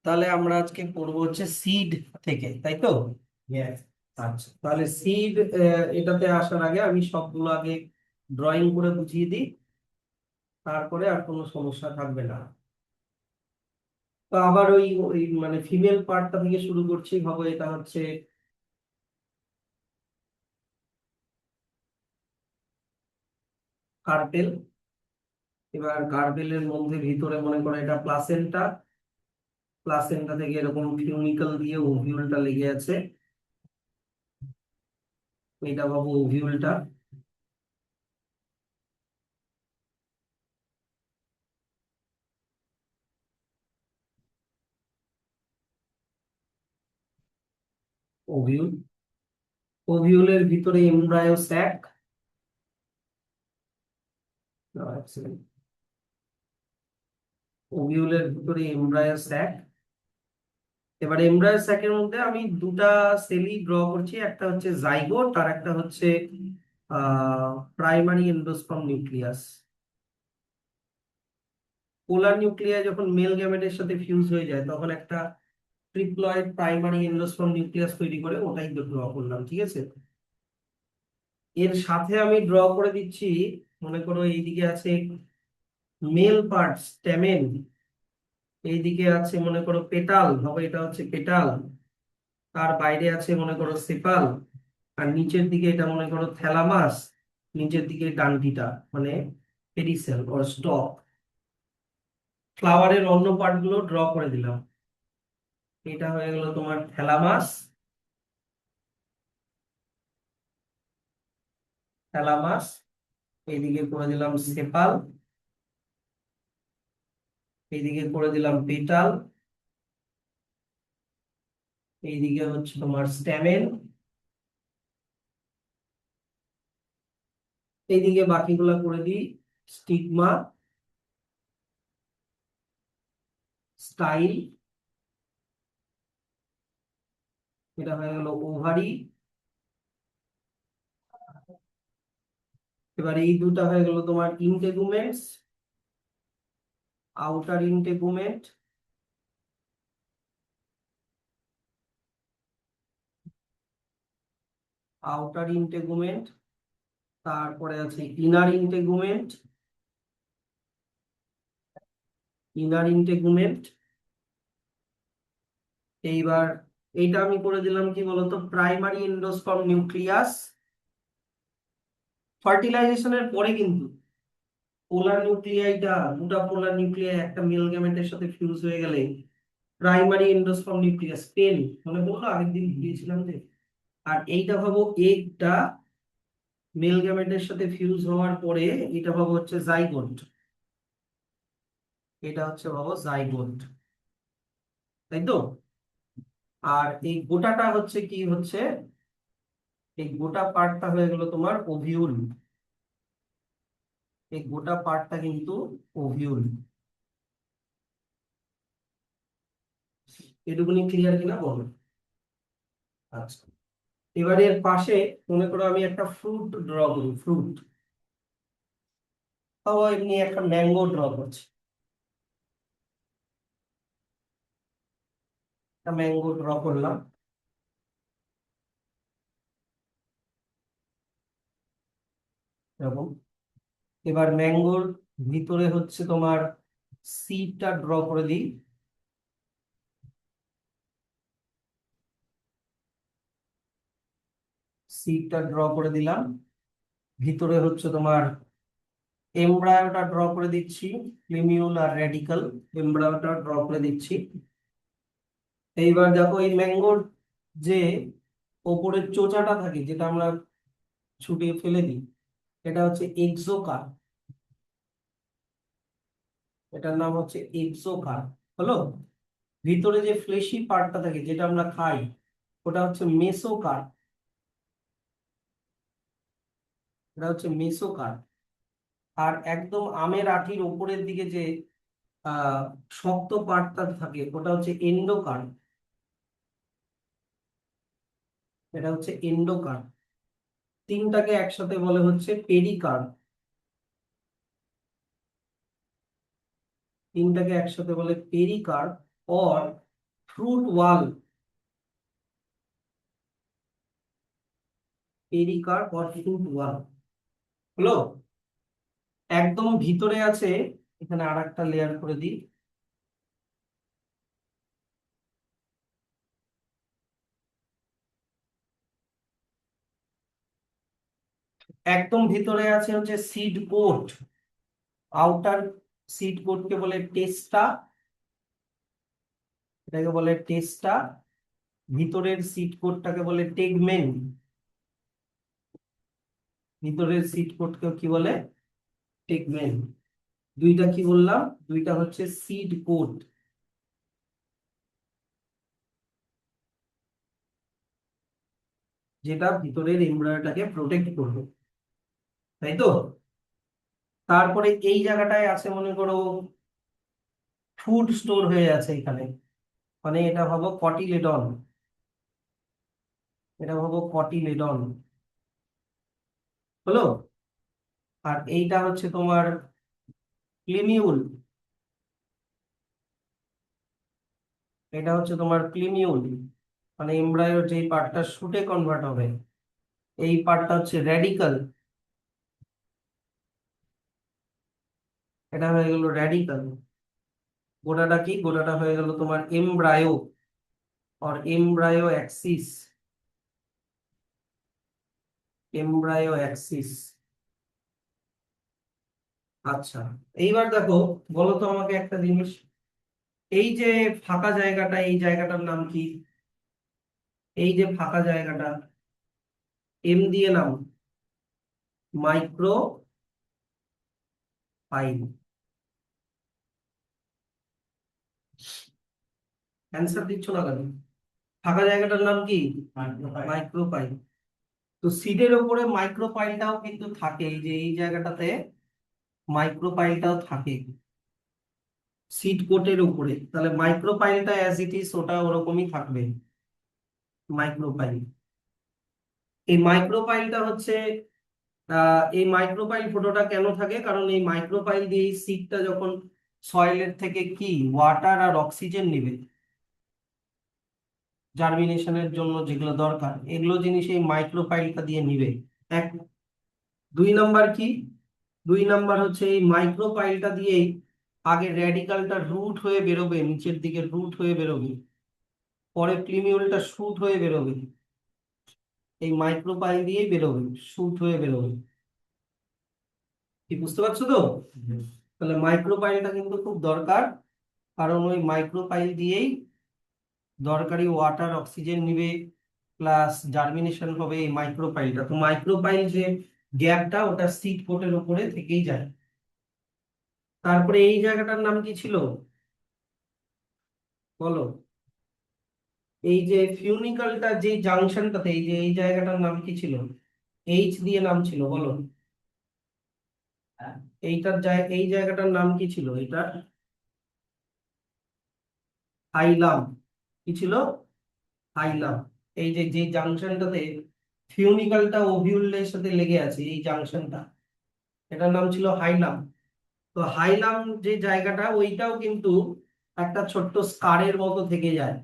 তাহলে আমরা আজকে পড়বো হচ্ছে সিড থেকে, তাই তো? Yes. আচ্ছা, তাহলে সিড এটাতে আসার আগে আমি সবগুলো আগে ড্রয়িং করে বুঝিয়ে দিই, তারপরে আর কোনো সমস্যা থাকবে না। তো আবার ওই ওই মানে ফিমেল পার্টটা থেকে শুরু করছি। ভাবো এটা হচ্ছে কার্পেল। এবার কার্পেলের মধ্যে ভিতরে মনে করো এটা প্লাসেন্টা। প্লাসেন্টা থেকে এরকম ফিউনিকল দিয়ে ওভিউলটা লেগে আছে। এটা ভাবো ওভিউলটা। ওভিউল। ওভিউলের ভিতরে এমব্রায়ো স্যাক। ওভিউলের ভিতরে এমব্রায়ো স্যাক। এবার এমব্রায়ো স্যাকের মধ্যে আমি দুটা সেলই ড্র করছি, একটা হচ্ছে জাইগোট আর একটা হচ্ছে প্রাইমারি এন্ডোস্পার্ম নিউক্লিয়াস। পোলার নিউক্লিয়াস যখন মেল গ্যামেটের সাথে ফিউজ হয়ে যায় তখন একটা ট্রিপ্লয়েড প্রাইমারি এন্ডোস্পার্ম নিউক্লিয়াস তৈরি করে, ওটাই তো ড্র করলাম, ঠিক আছে। এর সাথে আমি ড্র করে দিচ্ছি, মনে করো এইদিকে আছে মেল পার্ট স্টেমেন, এইদিকে আছে মনে করো পেটাল, ভাবে এটা হচ্ছে পেটাল। তার বাইরে আছে মনে করো সেপাল। আর নিচের দিকে এটা মনে করো থ্যালামাস। নিচের দিকে ডান্ডিটা, মানে পেডিসেল ওর স্টক। ফ্লাওয়ারের অন্য পার্ট গুলো ড্র করে দিলাম। এটা হয়ে গেল তোমার থ্যালামাস। থ্যালামাস। এইদিকে করে দিলাম সেপাল। এইদিকে করে দিলাম পেটাল। এইদিকে হচ্ছে তোমার স্ট্যামেন। এইদিকে বাকিগুলা করে দিই স্টিগমা, স্টাইল। এটা হয়ে গেল ওভারি। এবার এই দুটা হয়ে গেল তোমার ইন্টেগুমেন্টস, আউটার ইন্টেগুমেন্ট। আউটার ইন্টেগুমেন্ট। তারপরে আছে ইনার ইন্টেগুমেন্ট। ইনার ইন্টেগুমেন্ট। এইবার এইটা আমি করে দিলাম কি বলতো, প্রাইমারি এন্ডোস্পার্ম নিউক্লিয়াস। ফার্টিলাইজেশনের পরে কিন্তু পোলার নিউক্লিয়াইটা, দুটা পোলার নিউক্লিয়াই একটা মেল গ্যামেটের সাথে ফিউজ হয়ে গেলে প্রাইমারি এন্ডোস্পার্ম নিউক্লিয়াস পেন, মনে বললো আগের দিন দিয়েছিলাম যে। আর এইটা ভাবো একটা মেল গ্যামেটের সাথে ফিউজ হওয়ার পরে এটা ভাবো হচ্ছে জাইগোট। এটা হচ্ছে ভাবো জাইগোট, তাই তো। আর এই গোটাটা হচ্ছে কি হচ্ছে, এই গোটা পার্টটা হয়ে গেল তোমার ওভিউল। এই গোটা পার্টটা কিন্তু ওভিউল। এটুকুনি ক্লিয়ার কিনা বলো? আচ্ছা, এবারে এর পাশে মনে করো আমি একটা ফ্রুট ড্র করি, ফ্রুট। তাও এমনি একটা ম্যাঙ্গো ড্র করছি। একটা ম্যাঙ্গো ড্র করলাম এরকম। এবার ম্যাঙ্গোর ভিতরে হচ্ছে তোমার সিডটা ড্র করে দিই। সিডটা ড্র করে দিলাম। ভিতরে হচ্ছে তোমার এমব্রায়োটা ড্র করে দিচ্ছি, লিমিউল আর রেডিকাল। এমব্রায়োটা ড্র করে দিচ্ছি। এইবার দেখো এই ম্যাঙ্গোর যে ওপরের চোচাটা থাকে, যেটা আমরা ছুটিয়ে ফেলে দিই, এটা হচ্ছে এক্সোকার। এটার নাম হচ্ছে এক্সোকার। হলো, ভিতরে যে ফ্লেশি পার্টটা থাকে যেটা আমরা খাই, ওটা হচ্ছে মেসোকার। এটা হচ্ছে মেসোকার। আর একদম আমের আটির উপরের দিকে যে আহ শক্ত পার্টটা থাকে ওটা হচ্ছে এন্ডোকার। এটা হচ্ছে এন্ডোকার। তিনটাকে একসাথে বলে হচ্ছে পেরিকার্ড। তিনটাকে একসাথে বলে pericarp or fruit wall. Pericarp or fruit wall হলো। একদম ভিতরে আছে, এখানে আর একটা লেয়ার করে দিই। একদম ভিতরে আছে হচ্ছে সিড কোট। আউটার সিড কোটকে বলে টেস্টা, এটাকে বলে টেস্টা। ভিতরের সিড কোটটাকে বলে টেগমেন। ভিতরের সিড কোটকে কি বলে? টেগমেন। দুইটা কি বললাম? দুইটা হচ্ছে সিড কোট, যেটা ভিতরের এমব্রায়োটাকে প্রোটেক্ট করবে, তাই তো? তারপরে এই জায়গাটায় আছে মনে করো ফুড স্টোর হয়ে আছে এখানে, মানে এটা ভাবো কটিলেডন, এটা ভাবো কটিলেডন হলো। আর এইটা হচ্ছে তোমার প্লিমিউল, এটা হচ্ছে তোমার প্লিমিউল, মানে এমব্রায়োর যে পার্টটা শুটে কনভার্ট হবে, এই পার্টটা হচ্ছে রেডিকাল। এটা হয়ে গেল রেডিকাল। গোটাটা কি? গোটাটা হয়ে গেল তোমার এমব্রায়ো আর এমব্রায়ো অ্যাক্সিস। Embryo Axis. আচ্ছা, এইবার দেখো, বলো তো আমাকে একটা জিনিস, এই যে ফাঁকা জায়গাটা, এই জায়গাটার নাম কি? এই যে ফাঁকা জায়গাটা, এম দিয়ে নাম, মাইক্রো পাইল। অ্যান্সার দিচ্ছ না কেন? ফাঁকা জায়গাটার নাম কি? Micropyle. তো সিডের ওপরে মাইক্রো পাইলটাও কিন্তু থাকে, এই যে এই জায়গাটাতে মাইক্রো পাইলটাও থাকে সিড কোটের উপরে, তাহলে মাইক্রো পাইলটা অ্যাজ ইট ইজ ওটা ওরকমই থাকবে। মাইক্রো পাইল, এই মাইক্রো পাইলটা হচ্ছে এই মাইক্রোপাইল ফটোটা কেন থাকে? কারণ এই মাইক্রোপাইল দিয়ে এই সিডটা যখন সয়েলের থেকে কি ওয়াটার আর অক্সিজেন নিবে জার্মিনেশনের জন্য, যেগুলো দরকার এগুলো জিনিস এই মাইক্রোপাইলটা দিয়ে নিবে। এক। দুই নাম্বার কি? দুই নাম্বার হচ্ছে এই মাইক্রোপাইলটা দিয়েই আগে র্যাডিকালটা রুট হয়ে বেরোবে, নিচের দিকে রুট হয়ে বেরোবে, পরে প্লিমিউলটা শুট হয়ে বেরোবে, এই মাইক্রোপাইল দিয়েই বেরোবে, শুট হয়ে বেরোবে। কি বুঝতে পারছো তো? তাহলে মাইক্রোপাইলটা কিন্তু খুব দরকার, কারণ ওই মাইক্রোপাইল দিয়েই দরকারি ওয়াটার অক্সিজেন নিবে, প্লাস জার্মিনেশন হবে এই মাইক্রোপাইলটা। তো মাইক্রোপাইল যে গ্যাপটা, ওটা সিড কোটের উপরে থেকেই যায়। তারপরে এই জায়গাটার নাম কি ছিল বলো? এই যে ফিউনিকালটা যে জাংশনটাতে, এই যে এই জায়গাটার নাম কি ছিল? এইচ দিয়ে নাম ছিল, বলো। এই জায়গাটার নাম কি ছিল এটা? হাইলাম। কি ছিল? হাইলাম। এই যে যে জাংশনটাতে ফিউনিকালটা ওভিউলের সাথে লেগে আছে, এই জাংশনটা, এটার নাম ছিল হাইলাম। তো হাইলাম যে জায়গাটা, ওইটাও কিন্তু একটা ছোট্ট স্কারের মতো থেকে যায়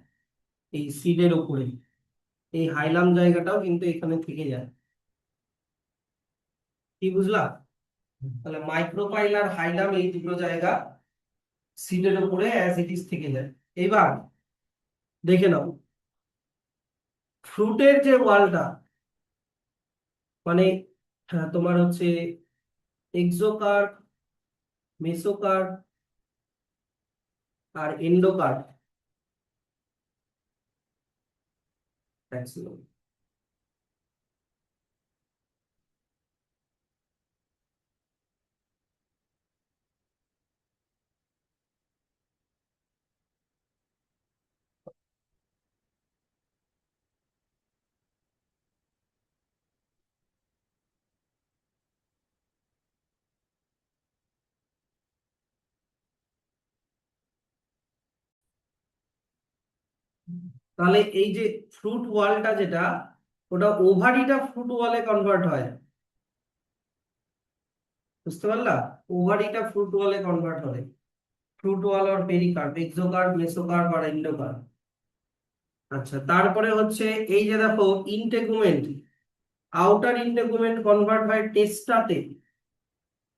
এই সিডের উপরে। এই হাইলাম জায়গাটাও কিন্তু এখানে থেকে যায়। কি বুঝলা? তাহলে মাইক্রোপাইল আর হাইলাম এই দুটো জায়গা সিডের উপরে অ্যাজ ইট ইজ থেকে যায়। এবার দেখে নাও, ফ্রুটের যে ওয়ালটা, মানে তোমার হচ্ছে এক্সোকার্প, মেসোকার্প আর এন্ডোকার্প। তাহলে এই যে ফ্রুট ওয়ালটা যেটা, ওটা ওভারিটা ফ্রুট ওয়ালে কনভার্ট হয়, বুঝতে পারলা? ওভারিটা ফ্রুট ওয়ালে কনভার্ট হয়। ফ্রুট ওয়াল আর পেরিকার্প, এক্সোকার্প, মেসোকার্প আর এন্ডোকার্প। আচ্ছা, তারপরে হচ্ছে এই যে দেখো ইন্টেগুমেন্ট, আউটার ইন্টেগুমেন্ট কনভার্ট হয় টেস্টাতে,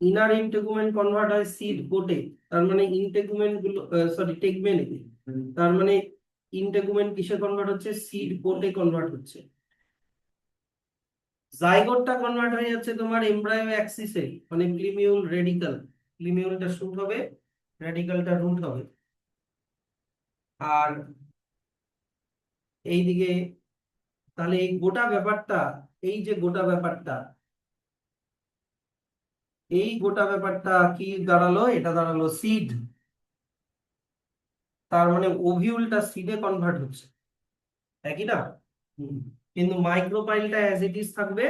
ইনার ইন্টেগুমেন্ট কনভার্ট হয় সিড কোটে। তার মানে ইন্টেগুমেন্ট গুলো, সরি টেগমেন্টে, তার মানে ইন্টেগুমেন্ট কিসে কনভার্ট হচ্ছে, সিড কোটে কনভার্ট হচ্ছে। জাইগোটটা কনভার্ট হয়ে যাচ্ছে তোমার এমব্রায়ো অ্যাক্সিসে, মানে প্লিমিউল রেডিকাল, প্লিমিউলটা শুট হবে, রেডিকালটা রুট হবে। আর এইদিকে তাহলে এই গোটা ব্যাপারটা, এই যে গোটা ব্যাপারটা, এই গোটা ব্যাপারটা কি দাঁড়ালো, এটা দাঁড়ালো সিড। তার মানে ওভিউলটা সিডে কনভার্ট হচ্ছে, একই না? হুম। কিন্তু মাইক্রোপাইলটা অ্যাজ ইট ইজ থাকবে,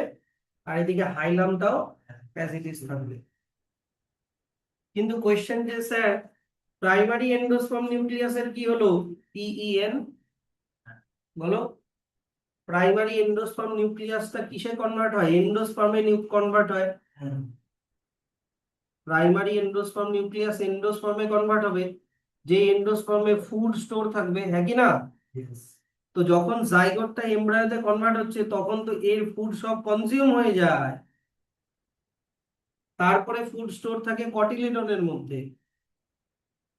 আর এদিকে হাইলামটাও অ্যাজ ইট ইজ থাকবে। কিন্তু কোয়েশ্চেন যে স্যার প্রাইমারি এন্ডোস্পার্ম নিউক্লিয়াসের কি হলো, পিইএন, বলো। প্রাইমারি এন্ডোস্পার্ম নিউক্লিয়াসটা কিসে কনভার্ট হয়, এন্ডোস্পার্মে কনভার্ট হয়। প্রাইমারি এন্ডোস্পার্ম নিউক্লিয়াস এন্ডোস্পার্মে কনভার্ট হবে, যে এন্ডোস্পার্মে ফুড স্টোর থাকবে, হ্যাঁ কি না? তো যখন জাইগোটটা এমব্রায়োতে কনভার্ট হচ্ছে তখন তো এর ফুড সব কনজিউম হয়ে যায়, তারপরে ফুড স্টোর থাকে কটিলিডনের মধ্যে।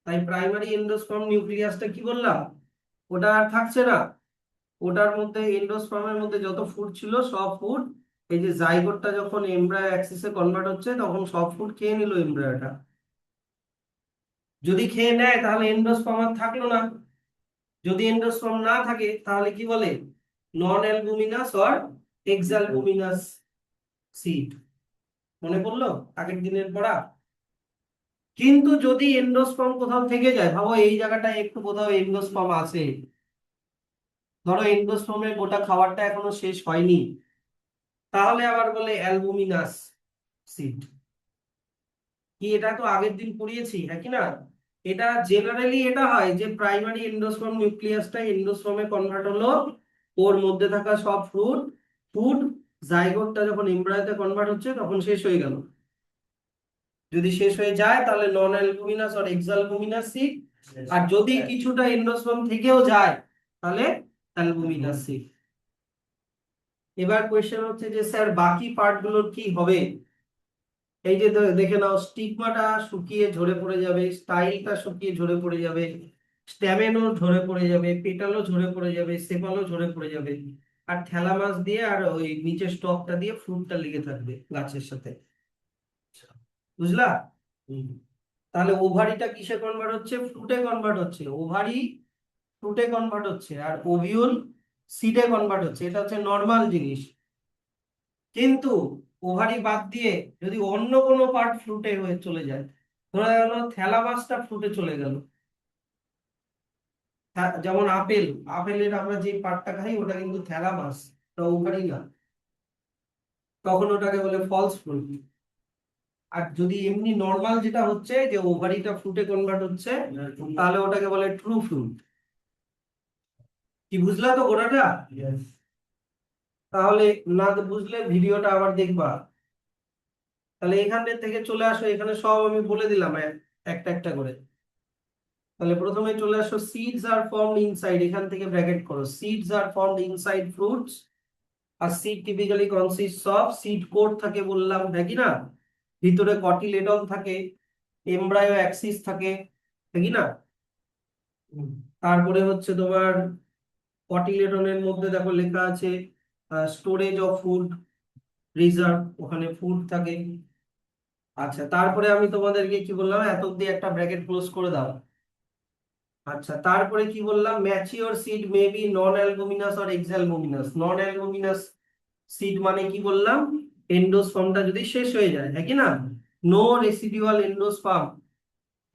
তাই প্রাইমারি এন্ডোস্পার্ম নিউক্লিয়াসটা কি বললাম, ওটা আর থাকছে না। ওটার মধ্যে এন্ডোস্পার্মের মধ্যে যত ফুড ছিল সব ফুড, এই যে জাইগোটটা যখন এমব্রায়ো অ্যাক্সিসে কনভার্ট হচ্ছে তখন সব ফুড খেয়ে নিল এমব্রায়োটা। যদি খেয়ে নেয় তাহলে এন্ডোস্পার্ম আর থাকলো না। যদি এন্ডোস্পার্ম না থাকে তাহলে কি বলে, নন অ্যালবুমিনাস অর এক্সালবুমিনাস সিড। মনে পড়লো আগের দিনের পড়া? কিন্তু যদি এন্ডোস্পার্ম কোথাও থেকে যায়, ভাবো এই জায়গাটায় একটু কোথাও এন্ডোস্পার্ম আছে, ধরো এন্ডোস্পার্মের গোটা খাবারটা এখনো শেষ হয়নি, তাহলে আবার বলে অ্যালবুমিনাস সিড। কি, এটা তো আগের দিন পড়িয়েছি, হ্যাঁ কি না? এটা জেনারেলি এটা হয় যে প্রাইমারি এন্ডোস্পার্ম নিউক্লিয়াসটা এন্ডোস্পার্মে কনভার্ট হলো, ওর মধ্যে থাকা সব ফ্রুট ফুড, জাইগোটটা যখন এমব্রায়োতে কনভার্ট হচ্ছে তখন শেষ হয়ে গেল। যদি শেষ হয়ে যায় তাহলে নন অ্যালবুমিনাস আর এক্সালবুমিনাস সিড। আর যদি কিছুটা এন্ডোস্পার্ম থেকেও যায় তাহলে অ্যালবুমিনাস সিড। এবার কোয়েশ্চেন হচ্ছে যে স্যার বাকি পার্ট গুলোর কি হবে। এই যে দেখে নাও, স্টিগমাটা শুকিয়ে ঝরে পড়ে যাবে, স্টাইলটা শুকিয়ে ঝরে পড়ে যাবে, স্ট্যামেনও ঝরে পড়ে যাবে, পেটালও ঝরে পড়ে যাবে, সেপালও ঝরে পড়ে যাবে। আর থ্যালামাস দিয়ে আর ওই নিচের স্টকটা দিয়ে ফ্রুটটা লেগে থাকবে গাছের সাথে। বুঝলা? হুম। তাহলে ওভারিটা কিসে কনভার্ট হচ্ছে, ফ্রুটে কনভার্ট হচ্ছে। ওভারি ফ্রুটে কনভার্ট হচ্ছে আর ওভিউল সিডে কনভার্ট হচ্ছে, এটা হচ্ছে নর্মাল জিনিস। কিন্তু ওভারি বাদ দিয়ে যদি অন্য কোনো পার্ট ফ্রুটে হয়ে চলে যায়, ধরা গেল থ্যালামাসটা ফ্রুটে চলে গেল, যেমন আপেল, আপেলের আমরা যে পার্টটা খাই ওটা কিন্তু থ্যালামাস, ওটা ওভারি না, তখন ওটাকে বলে ফলস ফ্রুট। আর যদি এমনি নর্মাল যেটা হচ্ছে যে ওভারিটা ফ্রুটে কনভার্ট হচ্ছে, তাহলে ওটাকে বলে ট্রু ফ্রুট। কি বুঝলা তো গোটাটা? তাহলে না বুঝলে ভিডিওটা আবার দেখবা। তাহলে এখান থেকে চলে আসো, এখানে সব আমি বলে দিলাম একটা একটা করে। তাহলে প্রথমে চলে আসো, সিডস আর ফর্মড ইনসাইড, এখান থেকে ব্র্যাকেট করো, seeds are formed inside fruits. আর seed typically consists of, seed coat থাকে বললাম, নাকি না? ভিতরে কটিলেডন থাকে, এমব্রায়ো অ্যাক্সিস থাকে, নাকি না? হুম। তারপরে হচ্ছে তোমার কটিলেডনের মধ্যে দেখো লেখা আছে স্টোরেজ অফ ফুড রিজার্ভ, ওখানে ফুড থাকে। আচ্ছা, তারপরে আমি তোমাদেরকে কি বললাম, এত অব্দি একটা ব্র্যাকেট ক্লোজ করে দাও। আচ্ছা, তারপরে কি বললাম, mature seed may be non albuminous or exalbuminous. Non albuminous seed মানে কি বললাম, এন্ডোস্পার্মটা যদি শেষ হয়ে যায়, হ্যাঁ কি না? No residual endosperm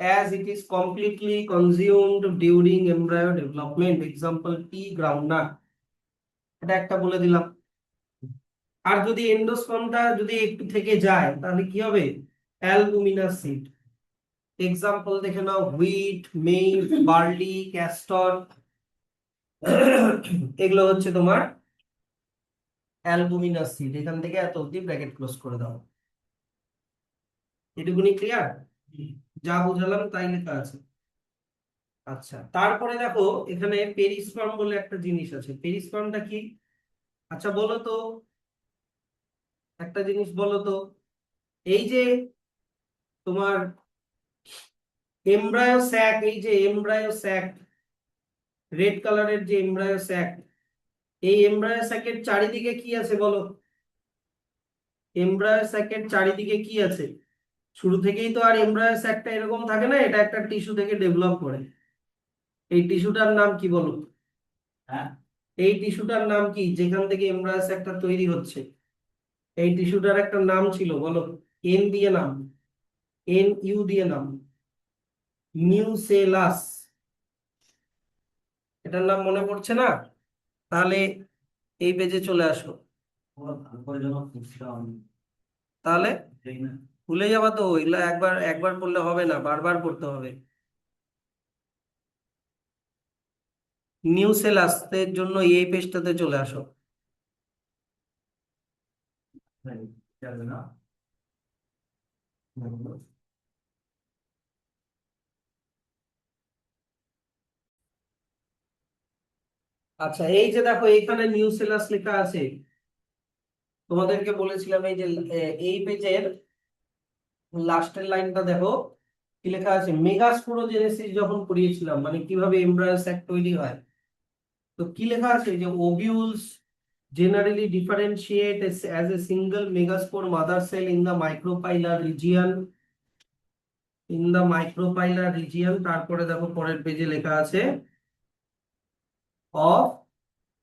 as it is completely consumed during embryo development, example pea groundnut, এটা একটা বলে দিলাম। আর যদি এন্ডোস্পার্মটা যদি একটু থেকে যায় তাহলে কি হবে, অ্যালবুমিনাস সিড। এক্সাম্পল দেখে নাও, হুইট, মেইজ, বার্লি, ক্যাস্টর, এগুলো হচ্ছে তোমার অ্যালবুমিনাস সিড। এখান থেকে এত অব্দি ব্র্যাকেট ক্লোজ করে দাও। এটুকুনি ক্লিয়ার? যা বুঝালাম তাই লেখা আছে। আচ্ছা, তারপরে দেখো এখানে পেরিস্পার্ম বলে একটা জিনিস আছে। পেরিস্পার্মটা কি? আচ্ছা বলো তো, একটা জিনিস বলো তো, এই যে তোমার এমব্রায়ো স্যাক, এই যে এমব্রায়ো স্যাক, রেড কালারের যে এমব্রায়ো স্যাক, এই এমব্রায়ো স্যাকের চারিদিকে কি আছে বলো? এমব্রায়ো স্যাকের চারিদিকে কি আছে? শুরু থেকেই তো আর এমব্রায়ো স্যাকটা এরকম থাকে না, এটা একটা টিস্যু থেকে ডেভেলপ করে। এই টিস্যুটার নাম কি বলো? হ্যাঁ, এই টিস্যুটার নাম কি যেখান থেকে এমব্রায়ো স্যাকটা তৈরি হচ্ছে? এই টিস্যুটার একটা নাম ছিল, বলো। এন দিয়ে নাম, এন ইউ দিয়ে নাম, নিউসেলাস। এটার নাম মনে পড়ছে না? তাহলে এই পেজে চলে আসো। তাহলে ভুলে যাবা তো, এগুলা একবার একবার পড়লে হবে না, বারবার পড়তে হবে। নিউসেলাস এর জন্য এই পেজটাতে চলে আসো। আচ্ছা, এই যে দেখো এখানে নিউসেলাস লেখা আছে। তোমাদেরকে বলেছিলাম এই যে এই পেজের লাস্টের লাইনটা দেখো, কি লেখা আছে? মেগাস্পোরোজেনেসিস যখন পড়িয়েছিলাম, মানে কিভাবে এমব্রায়ো স্যাক তৈরি হয়, তো কি লেখা আছে যে ovules generally differentiate as a single megaspore mother cell in the micropylar region, তারপরে দেখো পরের পেজে লেখা আছে অফ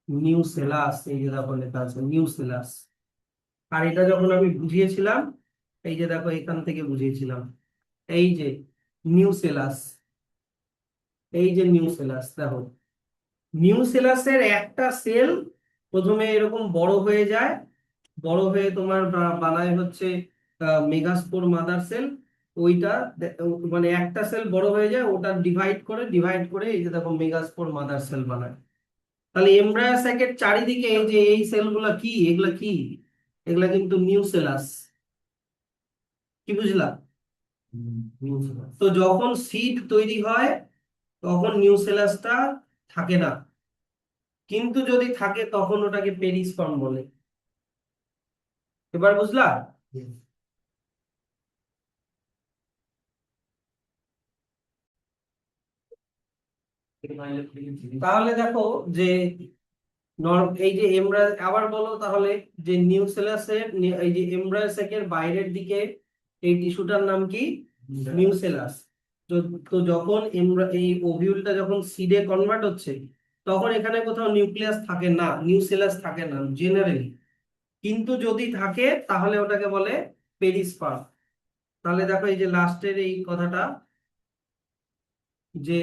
নিউসেলাস, এই যে দেখো লেখা আছে নিউসেলাস। আর এটা যখন আমি বুঝিয়েছিলাম, এই যে দেখো এখান থেকে বুঝিয়েছিলাম, এই যে নিউসেলাস, এই যে নিউসেলাস দেখো, নিউসেলাসের একটা সেল প্রথমে এরকম বড় হয়ে যায়, বড় হয়ে তোমার বানায় হচ্ছে মেগাস্পোর মাদার সেল। ওইটা মানে একটা সেল বড় হয়ে যায়, ওটা ডিভাইড করে এই যে দেখো মেগাস্পোর মাদার সেল বানায়। তাহলে এমব্রায়ো স্যাকের চারিদিকে এই যে এই সেলগুলা কি, এগুলা কি? এগুলা কিন্তু নিউসেলাস। কি বুঝলা? নিউসেলাস। তো যখন সিড তৈরি হয় তখন নিউসেলাসটা থাকে না, কিন্তু যদি থাকে তখন ওটাকে পেরিস্পার্ম বলে। এবার বুঝলা? তাহলে দেখো যে এই যে এমব্রায়ো, আবার বলো তাহলে, যে নিউসেলাসের এই যে এমব্রায়ো স্যাকের বাইরের দিকে এই টিস্যুটার নাম কি? নিউসেলাস। তো তো যখন এই ওভিউলটা যখন সিডে কনভার্ট হচ্ছে, তখন এখানে কোথাও নিউক্লিয়াস থাকে না, নিউসেলাস থাকে না জেনারেলি। কিন্তু যদি থাকে তাহলে ওটাকে বলে পেরিস্পার্ম। তাহলে দেখো এই যে লাস্টের এই কথাটা, যে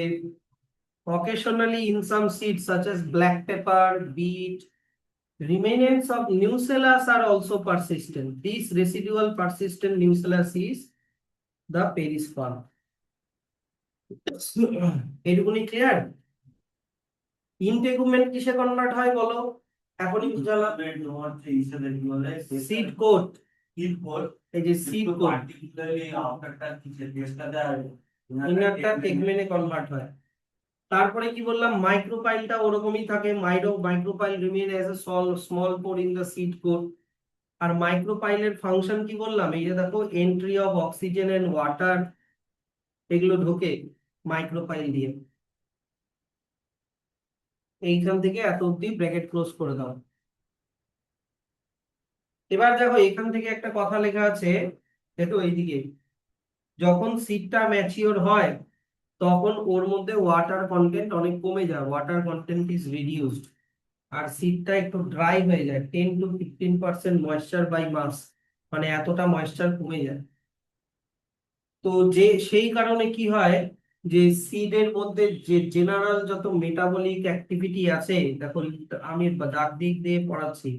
occasionally in some seeds such as black pepper, beet, remnants of nucellus are also persistent. This residual persistent nucellus is the perisperm. এটুকুনি ক্লিয়ার? ইন্টেগুমেন্ট কিসে কনভার্ট হয় বলো? এখনই বুঝালাম। সিড কোট, এই যে সিড কোট, ইনারটা টেগমেনে কনভার্ট হয়। তারপরে কি বললাম, মাইক্রোপাইলটা ওরকমই থাকে, micropyle remain as a small pore in the seed coat. আর মাইক্রোপাইলের ফাংশন কি বললাম, এই যে দেখো entry of oxygen and water, এগুলো ঢোকে মাইক্রোপাইল দিয়ে। এইখান থেকে এত অব্দি ব্র্যাকেট ক্লোজ করে দাও। এবার দেখো এখান থেকে একটা কথা লেখা আছে, দেখো এইদিকে, যখন সিডটা ম্যাচিওর হয় তখন ওর মধ্যে ওয়াটার কন্টেন্ট অনেক কমে যায়, ওয়াটার কন্টেন্ট ইজ রিডিউসড। আর সিডটা একটু ড্রাই হয়ে যায়, 10 to 15% ময়েশ্চার বাই মাস, মানে এতটা ময়েশ্চার কমে যায়। তো যে সেই কারণে কি হয়, যে সিডের মধ্যে যে জেনারেল যত মেটাবলিক অ্যাক্টিভিটি আছে, দেখো আমি দাগ দিক দিয়ে পড়াচ্ছি,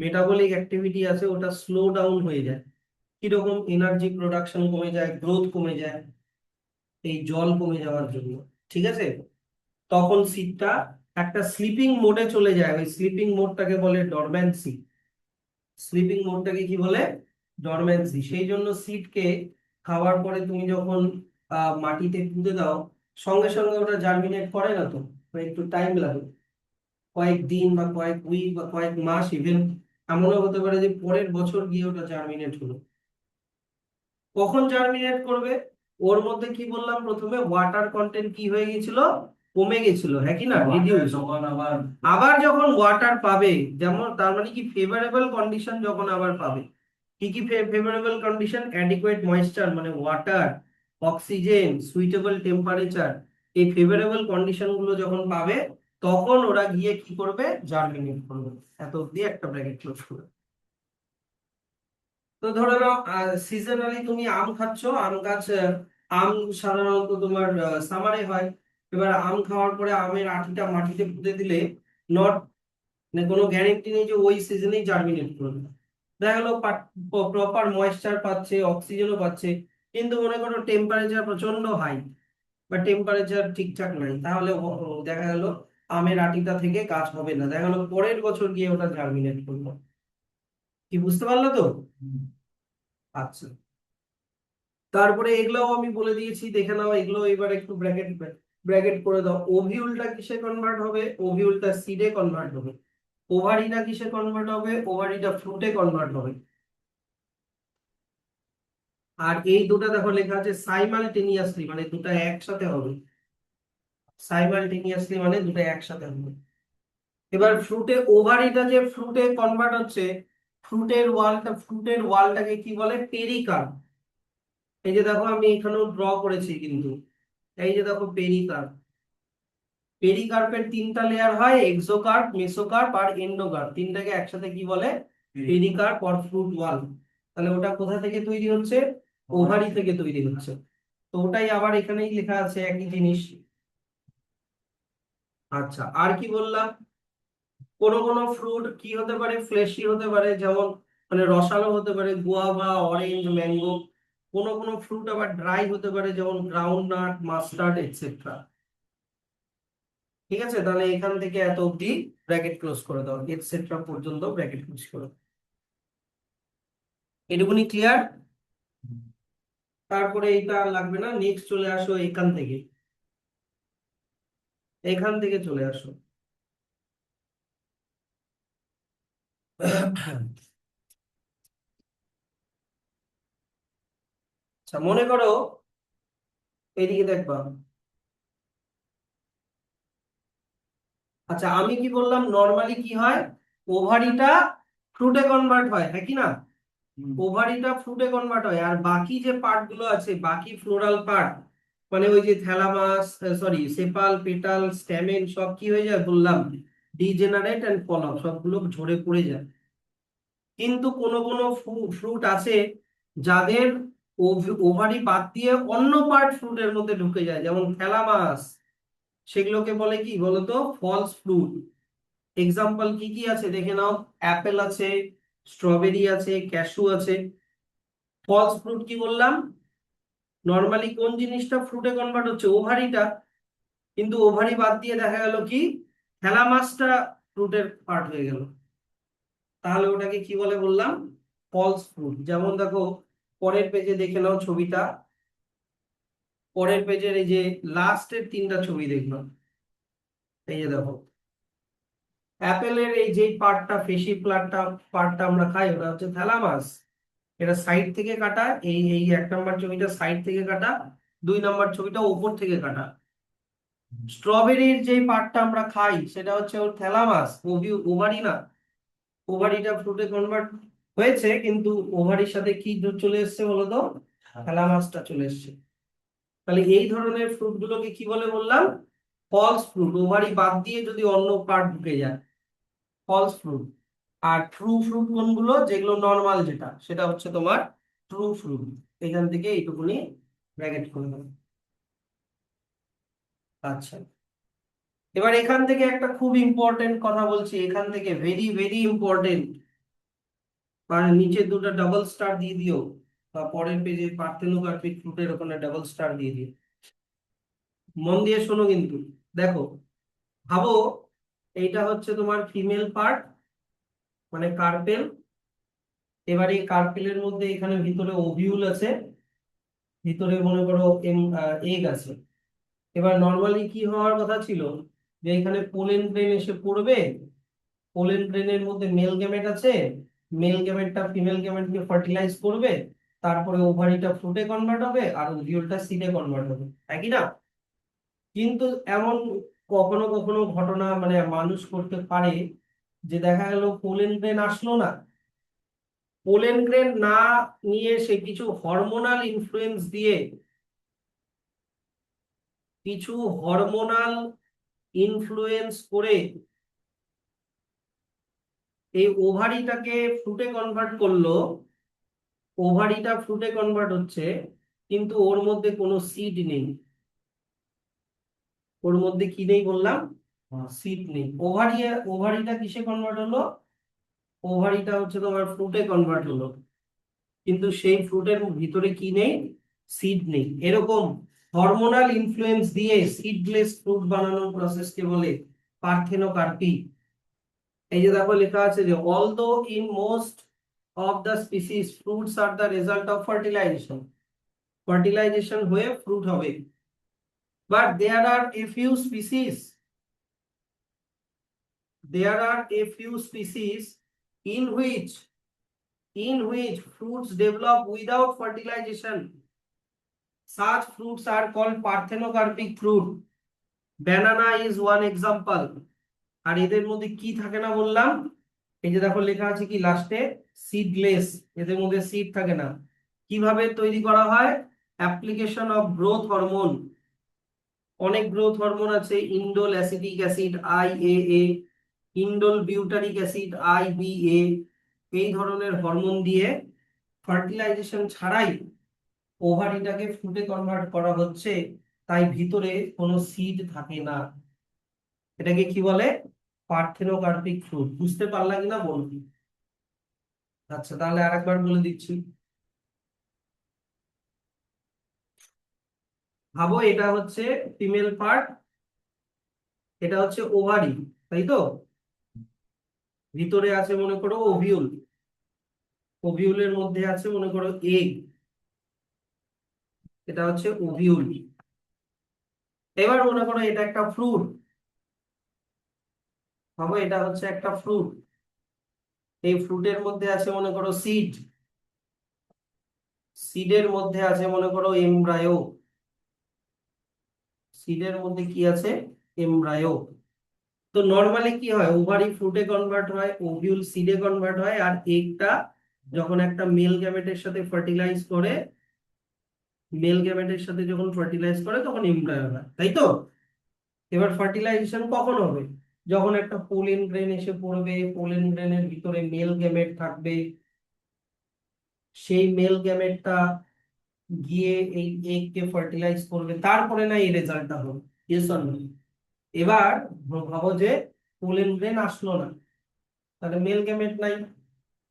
মেটাবলিক অ্যাক্টিভিটি আছে ওটা স্লো ডাউন হয়ে যায়। কিরকম? এনার্জি প্রোডাকশন কমে যায়, গ্রোথ কমে যায়, এই জল কমে যাওয়ার জন্য। ঠিক আছে? তখন সিডটা একটা স্লিপিং মোডে চলে যায়, ওই স্লিপিং মোডটাকে বলে ডরম্যান্সি। স্লিপিং মোডটাকে কি বলে? ডরম্যান্সি। সেই জন্য সিডকে খাওয়ার পরে তুমি যখন মাটিতে পুঁতে দাও, সঙ্গে সঙ্গে ওটা জার্মিনেট করে না তো, একটু টাইম লাগে, কয়েক দিন বা কয়েক উইক বা কয়েক মাস, ইভেন এমনও হতে পারে যে পরের বছর গিয়ে ওটা জার্মিনেট হলো। কখন জার্মিনেট করবে? ওর মধ্যে কি বললাম প্রথমে, ওয়াটার কন্টেন্ট কি হয়ে গেছিল, কমে গেছিল, হ্যাঁ কি না, রিডিউস। যখন আবার আবার যখন ওয়াটার পাবে, যেমন তার মানে কি ফেভারেবল কন্ডিশন যখন আবার পাবে, কি কি ফেভারেবল কন্ডিশন, অ্যাডিকুয়েট ময়েশ্চার মানে ওয়াটার, অক্সিজেন, সুইটেবল টেম্পারেচার, এই ফেভারেবল কন্ডিশন গুলো যখন পাবে, তখন ওরা গিয়ে কি করবে, জার্মিনেট করবে। এত অব্দি একটা ব্র্যাকেট ক্লোজ করবে। তো ধরে নাও সিজনালি তুমি আম খাচ্ছ, আম গাছ, আম সাধারণত তোমার সামারে হয়। এবার আম খাওয়ার পরে আমের আটিটা মাটিতে পুঁতে দিলে নট, মানে কোনো গ্যারেন্টি নেই যে ওই সিজনেই জার্মিনেট করবে। দেখা গেলো প্রপার ময়েশ্চার পাচ্ছে, অক্সিজেনও পাচ্ছে, কিন্তু মনে করো টেম্পারেচার প্রচন্ড হাই বা টেম্পারেচার ঠিকঠাক নাই, তাহলে দেখা গেল আমের আটিটা থেকে গাছ হবে না, দেখা গেলো পরের বছর গিয়ে ওটা জার্মিনেট করলো। কি বুঝতে পারলো তো? আচ্ছা, তারপরে এগুলোও আমি বলে দিয়েছি, দেখে নাও এগুলো, এবার একটু ব্র্যাকেট ব্র্যাকেট করে দাও। ওভিউলটা কিসে কনভার্ট হবে? ওভিউলটা সিডে কনভার্ট হবে। ওভারিটা কিসে কনভার্ট হবে? ওভারিটা ফ্রুটে কনভার্ট হবে। আর এই দুটো দেখো লেখা আছে সাইমালটেনিয়াসলি, মানে দুটো একসাথে হবে। সাইমালটেনিয়াসলি মানে দুটো একসাথে হবে। এবার ফ্রুটে ওভারিটা যে ফ্রুটে কনভার্ট হচ্ছে, ফ্রুটের ওয়ালটাকে কি বলে, পেরিকার্প। এই যে দেখো আমি এখানেও ড্র করেছি কিন্তু, এই যে দেখো পেরিকার্প। পেরিকার্পের তিনটা লেয়ার হয়, এক্সোকার্প, মেসোকার্প আর এন্ডোকার্প, তিনটাকে একসাথে কি বলে, পেরিকার্প অর ফ্রুট ওয়াল। তাহলে ওটা কোথা থেকে তৈরি হচ্ছে? ওভারি থেকে তৈরি হচ্ছে। তো ওটাই আবার এখানেই লেখা আছে একই জিনিস। আচ্ছা, আর কি বললাম, কোন কোন ফ্রুট কি হতে পারে, ফ্লেশি হতে পারে, যেমন মানে রসালো হতে পারে, গুয়াভা, অরেঞ্জ, ম্যাঙ্গো। কোন কোন ফ্রুট আবার ড্রাই হতে পারে, যেমন গ্রাউন্ড নাট, মাস্টার্ড এটসেট্রা। ঠিক আছে, তাহলে এখান থেকে এত অব্দি ব্র্যাকেট ক্লোজ করে দাও, এটসেট্রা পর্যন্ত ব্র্যাকেট ক্লোজ করো। এটুকুনি ক্লিয়ার? তারপরে এটা লাগবে না, নেক্সট চলে আসো এখান থেকে, এখান থেকে চলে আসো। আচ্ছা, মনে করো এইদিকে দেখবা। আচ্ছা, আমি কি বললাম, নর্মালি কি হয়, ওভারিটা ফ্রুটে কনভার্ট হয়, হ্যাঁ কি না? ওভারিটা ফ্রুটে কনভার্ট হয়, আর বাকি যে পার্ট গুলো আছে, বাকি ফ্লোরাল পার্ট, মানে ওই যে থ্যালামাস, সরি সেপাল, পেটাল, স্ট্যামেন, সব কি হয়ে যায় বললাম, ডিজেনারেট এন্ড ফল অফ, সবগুলো ঝরে পড়ে যায়। কিন্তু কোন কোন ফ্রুট আছে যাদের ওভারি বাদ দিয়ে অন্য পার্ট ফ্রুটের মধ্যে ঢুকে যায়, যেমন থ্যালামাস, সেগুলোকে বলে কি বলতো, ফলস ফ্রুট। এক্সাম্পল কি কি আছে দেখে নাও, অ্যাপেল আছে, স্ট্রবেরি আছে, ক্যাশু আছে। ফলস ফ্রুট কি বললাম, নর্মালি কোন জিনিসটা ফ্রুটে কনভার্ট হচ্ছে, ওভারিটা, কিন্তু ওভারি বাদ দিয়ে দেখা গেল কি, থ্যালামাসটা ফ্রুটের পার্ট হয়ে গেল, তাহলে ওটাকে কি বলে বললাম, ফলস ফ্রুট। যেমন দেখো পরের পেজে দেখে নাও ছবিটা, পরের পেজের এই যে লাস্টের তিনটা ছবি দেখলাম, এই যে দেখো অ্যাপেলের এই যে পার্টটা, ফেসি প্লাটটা, পার্টটা আমরা খাই, ওটা হচ্ছে থ্যালামাস। এটা সাইড থেকে কাটা, এই এই 1 নম্বর ছবিটা সাইড থেকে কাটা, 2 নম্বর ছবিটা উপর থেকে কাটা। স্ট্রবেরির যে পার্টটা আমরা খাই সেটা হচ্ছে ওর থ্যালামাস, ওভারি না। ওভারিটা ফ্রুটে কনভার্ট হয়েছে, কিন্তু ওভারির সাথে কি চলে এসেছে বলতো, থ্যালামাসটা চলে এসেছে। তাহলে এই ধরনের ফ্রুট গুলোকে কি বলে বললাম, ফলস ফ্রুট, ওভারি বাদ দিয়ে যদি অন্য পার্ট ঢুকে যায়, ফলস ফ্রুট। আর ট্রু ফ্রুট কোনগুলো, যেগুলো নর্মাল, যেটা সেটা হচ্ছে তোমার ট্রু ফ্রুট। এখান থেকে এইটুকুনি ব্র্যাকেট করে দেবো। আচ্ছা, এবার এখান থেকে একটা খুব ইম্পর্টেন্ট কথা বলছি, এখান থেকে ভেরি ভেরি ইম্পর্টেন্ট, মানে নিচে দুটো ডাবল স্টার দিয়ে দিও, বা পরের পেজে পার্থেনোকার্পিক ফ্রুটের ওখানে ডাবল স্টার দিয়ে দিও। মন দিয়ে শোনো কিন্তু, দেখো, ভাবো এইটা হচ্ছে তোমার ফিমেল পার্ট, মানে কার্পেল। এবার এই কার্পেলের মধ্যে এখানে ভিতরে ওভিউল আছে, ভিতরে মনে করো এগ আছে। এবার নর্মালি কি হওয়ার কথা ছিল, যে এখানে পোলেন গ্রেন এসে পড়বে, পোলেন গ্রেনের মধ্যে মেল গ্যামেট আছে, মেল গ্যামেটটা ফিমেল গ্যামেটকে ফার্টিলাইজ করবে, তারপরে ওভারিটা ফ্রুটে কনভার্ট হবে আর ওভিউলটা সিডে কনভার্ট হবে, একই না? কিন্তু এমন কখনো কখনো ঘটনা মানে মানুষ করতে পারে, যে দেখা গেল পোলেন গ্রেন আসলো না, পোলেন গ্রেন না নিয়ে সে কিছু হরমোনাল ইনফ্লুয়েন্স দিয়ে, কিছু হরমোনাল ইনফ্লুয়েন্স করে এই ওভারিটাকে ফ্রুটে কনভার্ট করলো, ওভারিটা ফ্রুটে কনভার্ট হচ্ছে, কিন্তু ওর মধ্যে কোনো সিড নেই। ওর মধ্যে কি নেই বললাম? সিড নেই। ওভারিটা কিসে কনভার্ট হলো? ওভারিটা হচ্ছে তোমার ফ্রুটে কনভার্ট হলো, কিন্তু সেই ফ্রুটের ভিতরে কি নেই? সিড নেই। এরকম হরমোনাল ইনফ্লুয়েন্স দিয়ে সিডলেস ফ্রুট বানানোর প্রসেসকে বলে পার্থেনোকার্পি। এই যে দেখো লেখা আছে যে although in most of the species fruits are the result of fertilization, fertilization হয়ে ফ্রুট হবে, but there are a few species, there are a few species in which fruits develop without fertilization. Such fruits are called parthenocarpic fruit. Banana is one example. আর এদের মধ্যে কি থাকে না বললাম? এই যে দেখো লেখা আছে কি লাস্টে? সিডলেস। এদের মধ্যে সিড থাকে না। কিভাবে তৈরি করা হয়? Application of growth hormone. অনেক গ্রোথ হরমোন আছে, indole acetic acid IAA, indole butyric acid IBA, এই ধরনের হরমোন দিয়ে ফার্টিলাইজেশন ছাড়াই ওভারিটাকে ফ্রুটে কনভার্ট করা হচ্ছে, তাই ভিতরে কোনো সিড থাকে না। এটাকে কি বলে? Parthenocarpic fruit. বুঝতে পারলা কিনা বলবি? আচ্ছা, তাহলে আরেকবার বলে দিচ্ছি। ভাবো এটা হচ্ছে ফিমেল পার্ট, এটা হচ্ছে ওভারি, তাই তো? ভিতরে আছে মনে করো ওভিউল, ওভিউলের মধ্যে আছে মনে করো এগ, এটা হচ্ছে ওভিউল। এবার মনে করো এটা একটা ফ্রুট, ভাবো এটা হচ্ছে একটা ফ্রুট, এই ফ্রুটের মধ্যে আছে মনে করো সিড, সিডের মধ্যে আছে মনে করো এমব্রায়ো, সিডের মধ্যে কি আছে? এমব্রায়ো। তো নরমালি কি হয়, ওভারি ফ্রুটে কনভার্ট হয়, ওভিউল সিডে কনভার্ট হয়, আর এগটা যখন একটা মেল গ্যামেটের সাথে ফার্টিলাইজ করে, মেল গ্যামেটের সাথে যখন ফার্টিলাইজ করে তখন এমব্রায়ো হয়, তাই তো? এবার ফার্টিলাইজেশন কখন হবে? যখন একটা পোলেন গ্রেন এসে পড়বে, পোলেন গ্রেনের ভিতরে মেল গ্যামেট থাকবে, সেই মেল গ্যামেটটা গিয়ে এই এগ কে ফার্টিলাইজ করবে, তারপরে না এই রেজাল্টটা হবে। Yes or no? এবার ভাবো যে পোলেন গ্রেন আসলো না, তাহলে মেল গ্যামেট নাই।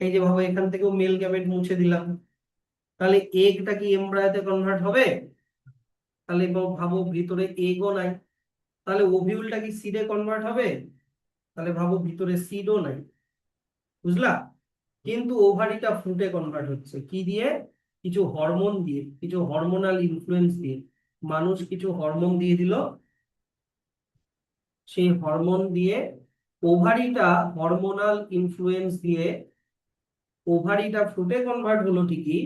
এই যে ভাবো এখান থেকেও মেল গ্যামেট মুছে দিলাম, তাহলে এগটা কি এমব্রায়োতে কনভার্ট হবে? তাহলে ভাবো ভিতরে এগও নাই, তাহলে ওভিউলটা কি সিডে কনভার্ট হবে? তাহলে ভাবো ভিতরে সিডও নাই। বুঝলা? কিন্তু ওভারিটা ফ্রুটে কনভার্ট হচ্ছে কি দিয়ে? কিছু হরমোন দিয়ে, কিছু হরমোনাল ইনফ্লুয়েন্স দিয়ে। মানুষ কিছু হরমোন দিয়ে দিল, সেই হরমোন দিয়ে ওভারিটা, হরমোনাল ইনফ্লুয়েন্স দিয়ে ওভারিটা ফ্রুটে কনভার্ট হলো ঠিকই,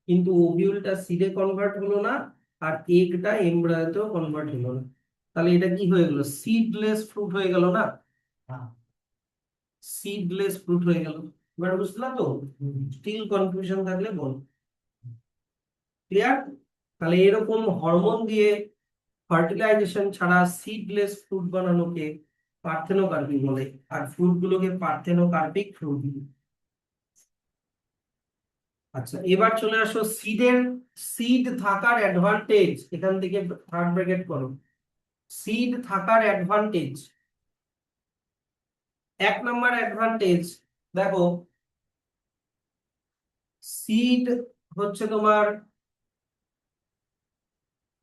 কিন্তু ওভিউলটা সিডে কনভার্ট হলো না, আর এগটা এমব্রায়োতেও কনভার্ট হলো না। তাহলে এটা কি হয়ে গেল? সিডলেস ফ্রুট হয়ে গেল না? সিডলেস ফ্রুট হয়ে গেল। এবার বুঝলা তো? স্টিল কনফিউশন থাকলে বল। ক্লিয়ার? তাহলে এরকম হরমোন দিয়ে ফার্টিলাইজেশন ছাড়া সিডলেস ফ্রুট বানানোকে পার্থেনোকার্পিক বলে, আর ফ্রুট গুলোকে পার্থেনোকার্পিক ফ্রুট। আচ্ছা, এবার চলে আসো সিডের, সিড থাকার অ্যাডভান্টেজ। এখান থেকে থার্ড ব্র্যাকেট করো, সিড থাকার অ্যাডভান্টেজ। 1 নম্বর অ্যাডভান্টেজ, দেখো সিড হচ্ছে তোমার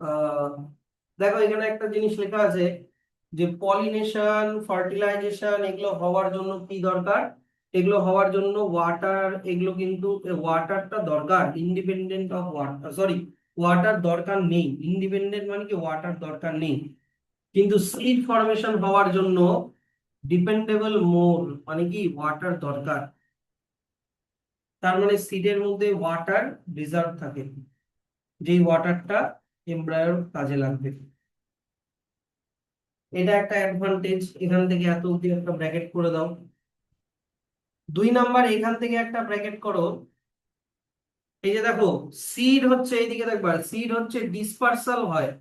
আহ দেখো এখানে একটা জিনিস লেখা আছে যে পলিনেশন, ফার্টিলাইজেশন এগুলো হওয়ার জন্য কি দরকার? এগুলো হওয়ার জন্য ওয়াটার, এগুলো কিন্তু ওয়াটারটা দরকার, independent of water, sorry, water দরকার নেই, ইন্ডিপেন্ডেন্ট মানে কি ওয়াটার দরকার নেই, কিন্তু সিড ফরমেশন হওয়ার জন্য ডিপেন্ডেবল মোর মানে কি ওয়াটার দরকার। তার মানে সিডের মধ্যে ওয়াটার রিজার্ভ থাকে, যেই ওয়াটারটা এমব্রায়োর কাজে লাগবে। এটা একটা অ্যাডভান্টেজ, এখান থেকে এত অব্দি একটা ব্র্যাকেট করে দাও। 2 নাম্বার এখান থেকে একটা ব্র্যাকেট করো। এই যে দেখো, সিড হচ্ছে এইদিকে দেখবা, সিড হচ্ছে ডিসপার্সাল হয়।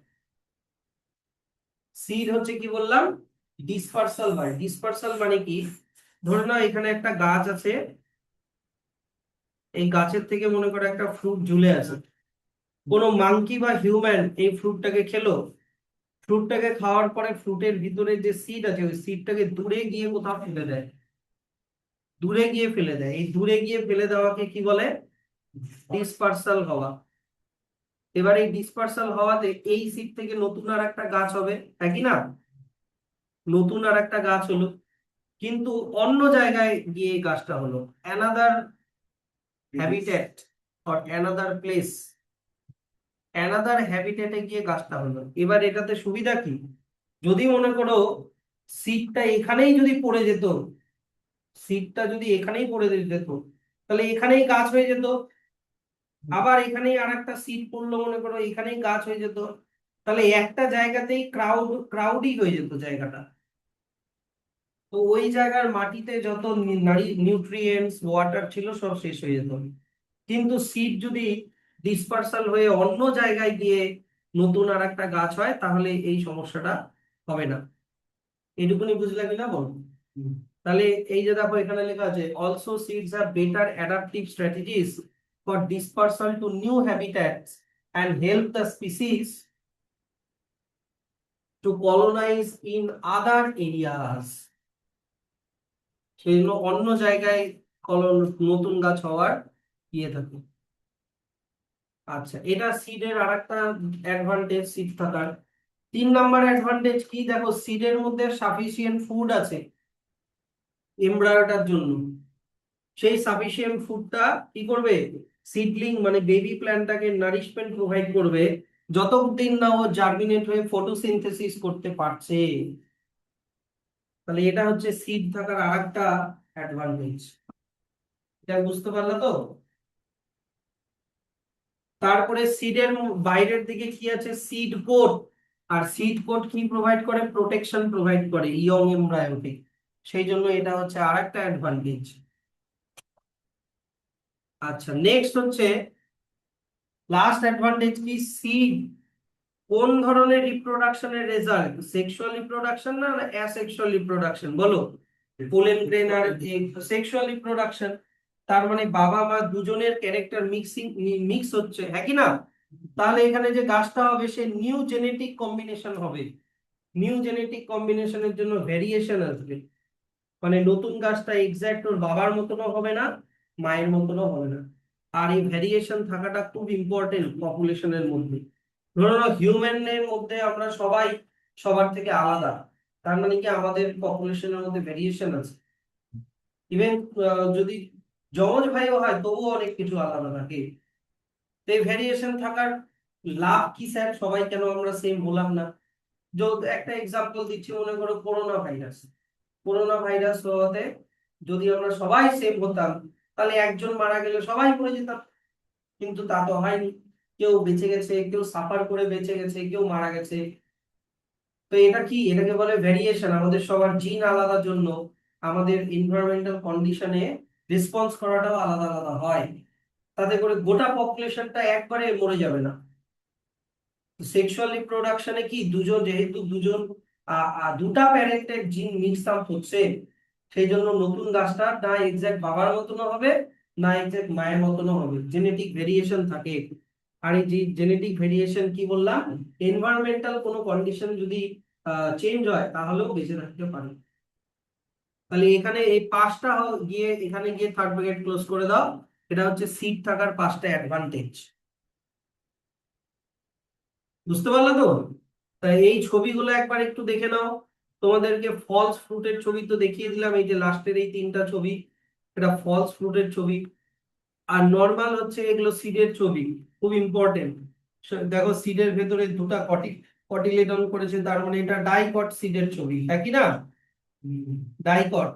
সিড হচ্ছে কি বললাম, ডিসপার্সাল হয়। ডিসপার্সাল মানে কি, ধরে নাও এখানে একটা গাছ আছে, এই গাছের থেকে মনে করো একটা ফ্রুট ঝুলে আছে, কোনো মাংকি বা হিউম্যান এই ফ্রুটটাকে খেলো, ফ্রুটটাকে খাওয়ার পরে ফ্রুটের ভিতরে যে সিড আছে ওই সিডটাকে দূরে গিয়ে কোথাও ফেলে দেয়, দূরে গিয়ে ফেলে দেয়। এই দূরে গিয়ে ফেলে দেওয়াকে কি বলে, ডিসপার্সাল হওয়া। এবার এই ডিসপার্সাল হওয়াতে এই সিড থেকে নতুন আর একটা গাছ হবে, একই না, নতুন আর একটা গাছ হলো, কিন্তু অন্য জায়গায় গিয়ে এই গাছটা হলো, another habitat or another place, another হ্যাবিটেটে গিয়ে গাছটা হলো। এবার এটাতে সুবিধা কি, যদি মনে করো সিডটা এখানেই যদি পড়ে যেত, সিডটা যদি এখানেই পড়ে যেত, তাহলে এখানেই গাছ হয়ে যেত। আবার এখানেই আর একটা সিড পড়লো, মনে করো এখানেই গাছ হয়ে যেত, তাহলে একটা জায়গাতেই ক্রাউডই হয়ে যেত জায়গাটা। তো ওই জায়গার মাটিতে যত নিউট্রিয়েন্টস ওয়াটার ছিল সব শেষ হয়ে যেত। কিন্তু সিড যদি ডিসপার্সাল হয়ে অন্য জায়গায় গিয়ে নতুন আর একটা গাছ হয়, তাহলে এই সমস্যাটা হবে না। এইটুকুনি বুঝলে কিনা বল। তাহলে এই যে দেখো এখানে লেখা আছে, also seeds have better adaptive strategies for dispersal to new habitats and help the species to colonise in other areas. সেই জন্য অন্য জায়গায় নতুন গাছ হওয়ার ইয়ে থাকে। আচ্ছা, এটা সিডের আর একটা অ্যাডভান্টেজ, সিড থাকার। 3 নাম্বার অ্যাডভান্টেজ কি দেখো, সিডের মধ্যে সাফিসিয়েন্ট ফুড আছে এমব্রায়োটার জন্য। সেই সাফিসিয়েন্ট ফুডটা কি করবে, সিডলিং মানে বেবি প্ল্যান্টটাকে নারিশমেন্ট প্রোভাইড করবে, যতদিন না ও জার্মিনেট হয়ে ফটোসিনথেসিস করতে পারছে। তাহলে এটা হচ্ছে সিড থাকার আরেকটা অ্যাডভান্টেজ। এটা বুঝতে পারলা তো। তারপরে সিডের বাইরের দিকে কি আছে, সিড কোট। আর সিড কোট কি প্রোভাইড করে, প্রোটেকশন প্রোভাইড করে ইয়ং এমব্রায়োকে। সেই জন্য এটা হচ্ছে আরেকটা অ্যাডভান্টেজ। আচ্ছা, নেক্সট হচ্ছে লাস্ট অ্যাডভান্টেজ কি, সিড কোন ধরনের রিপ্রোডাকশনের রেজাল্ট, সেক্সুয়াল রিপ্রোডাকশন না অ্যাসেক্সুয়াল রিপ্রোডাকশন বলো। পোলেন গ্রেন আর সেক্সুয়াল রিপ্রোডাকশন। তার মানে বাবা মা দুজনের ক্যারেক্টার মিক্স হচ্ছে, হ্যাঁ কি না। তাহলে এখানে যে গাছটা হবে সে নিউ জেনেটিক কম্বিনেশন হবে। নিউ জেনেটিক কম্বিনেশনের জন্য ভেরিয়েশন আসবে, মানে নতুন গাছটা এক্সাক্ট ওর বাবার মতনও হবে না, মায়ের মতনও হবে না। আর এই ভেরিয়েশন থাকাটা খুব ইম্পর্টেন্ট পপুলেশনের মধ্যে। ধরো হিউম্যানের মধ্যে আমরা সবাই সবার থেকে আলাদা, তার মানে কি আমাদের পপুলেশনের মধ্যে ভেরিয়েশন আছে। ইভেন যদি যমজ ভাইও হয় তবুও অনেক কিছু আলাদা থাকে। তো এই ভেরিয়েশন থাকার লাভ কি স্যার, সবাই কেন আমরা সেম হলাম না। একটা এক্সাম্পল দিচ্ছি, মনে করো করোনা ভাইরাস। করোনা ভাইরাস হওয়াতে যদি আমরা সবাই সেম হতাম, তাহলে একজন মারা গেলে সবাই মরে যেতাম, কিন্তু তা তো হয়নি। কেউ বেঁচে গেছে, কেউ সাফার করে বেঁচে গেছে, কেউ মারা গেছে। তো এটা কি, এটাকে বলে ভেরিয়েশন। আমাদের সবার জিন আলাদা জন্য আমাদের এনভায়রনমেন্টাল কন্ডিশনে রেসপন্স করাটাও আলাদা আলাদা হয়। তাতে করে গোটা পপুলেশনটা একবারে মরে যাবে না। সেক্সুয়াল রিপ্রোডাকশনে কি, দুজন যেহেতু দুজন দুটা প্যারেন্টের জিন মিক্স আপ হচ্ছে, সেই জন্য নতুন গাছটা না এক্সাক্ট বাবার মতনও হবে, না এক্সাক্ট মায়ের মতনও হবে, জেনেটিক ভেরিয়েশন থাকে। আর এই যে জেনেটিক ভেরিয়েশন কি বললাম, এনভায়রনমেন্টাল কোনো কন্ডিশন যদি চেঞ্জ হয় তাহলেও বেঁচে থাকতে পারে। তাহলে এখানে এই পাঁচটা গিয়ে এখানে গিয়ে থার্ড ব্র্যাকেট ক্লোজ করে দাও। এটা হচ্ছে সিড থাকার 5টা অ্যাডভান্টেজ। বুঝতে পারলে তো। তাই এই ছবিগুলো একবার একটু দেখে নাও। তোমাদেরকে ফলস ফ্রুটের ছবি তো দেখিয়ে দিলাম, এই যে লাস্টের এই 3টা ছবি, এটা ফলস ফ্রুটের ছবি। আর নর্মাল হচ্ছে এগুলো সিডের ছবি, খুব ইম্পর্টেন্ট। দেখো সিডের ভেতরে দুটা কটিলেডন করেছে, তার মানে এটা ডাইকট সিডের ছবি, হ্যাঁ কি না? ডাইকট।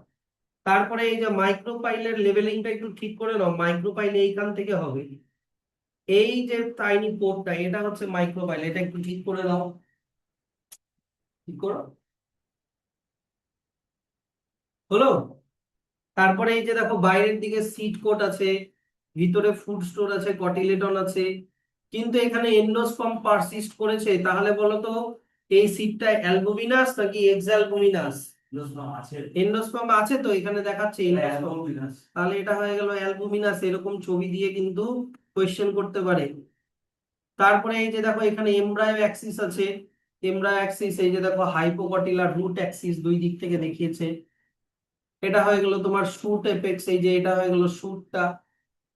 তারপরে এই যে মাইক্রোপাইলের লেভেলিংটা একটু ঠিক করে নাও, মাইক্রোপাইল এইখান থেকে হবে, এই যে টাইনি পোর্টটা এটা হচ্ছে মাইক্রোপাইল, এটা একটু ঠিক করে দাও, ঠিক করো, হলো? তারপরে এই যে দেখো বাইরের দিকে সিড কোট আছে, ভিতরে ফুড স্টোর আছে, কটিলেডন আছে, কিন্তু এখানে এন্ডোস্পার্ম পারসিস্ট করেছে, তাহলে বলো তো এই সিডটা অ্যালবুমিনাস নাকি এক্সালবুমিনাস? এন্ডোস্পার্ম আছে তো এখানে দেখাচ্ছে এন্ডোস্পার্ম, তাহলে এটা হয়ে গেল অ্যালবুমিনাস। এরকম ছবি দিয়ে কিন্তু কোয়েশ্চেন করতে পারে। তারপরে এই যে দেখো এখানে এমব্রায়ো অ্যাক্সিস আছে, এমব্রায়ো অ্যাক্সিস এই যে দেখো হাইপোকটিল আর রুট অ্যাক্সিস দুই দিক থেকে দেখিয়েছে। এটা হয়ে গেল তোমার শুট এপেক্স, এই যে এটা হয়ে গেল শুটটা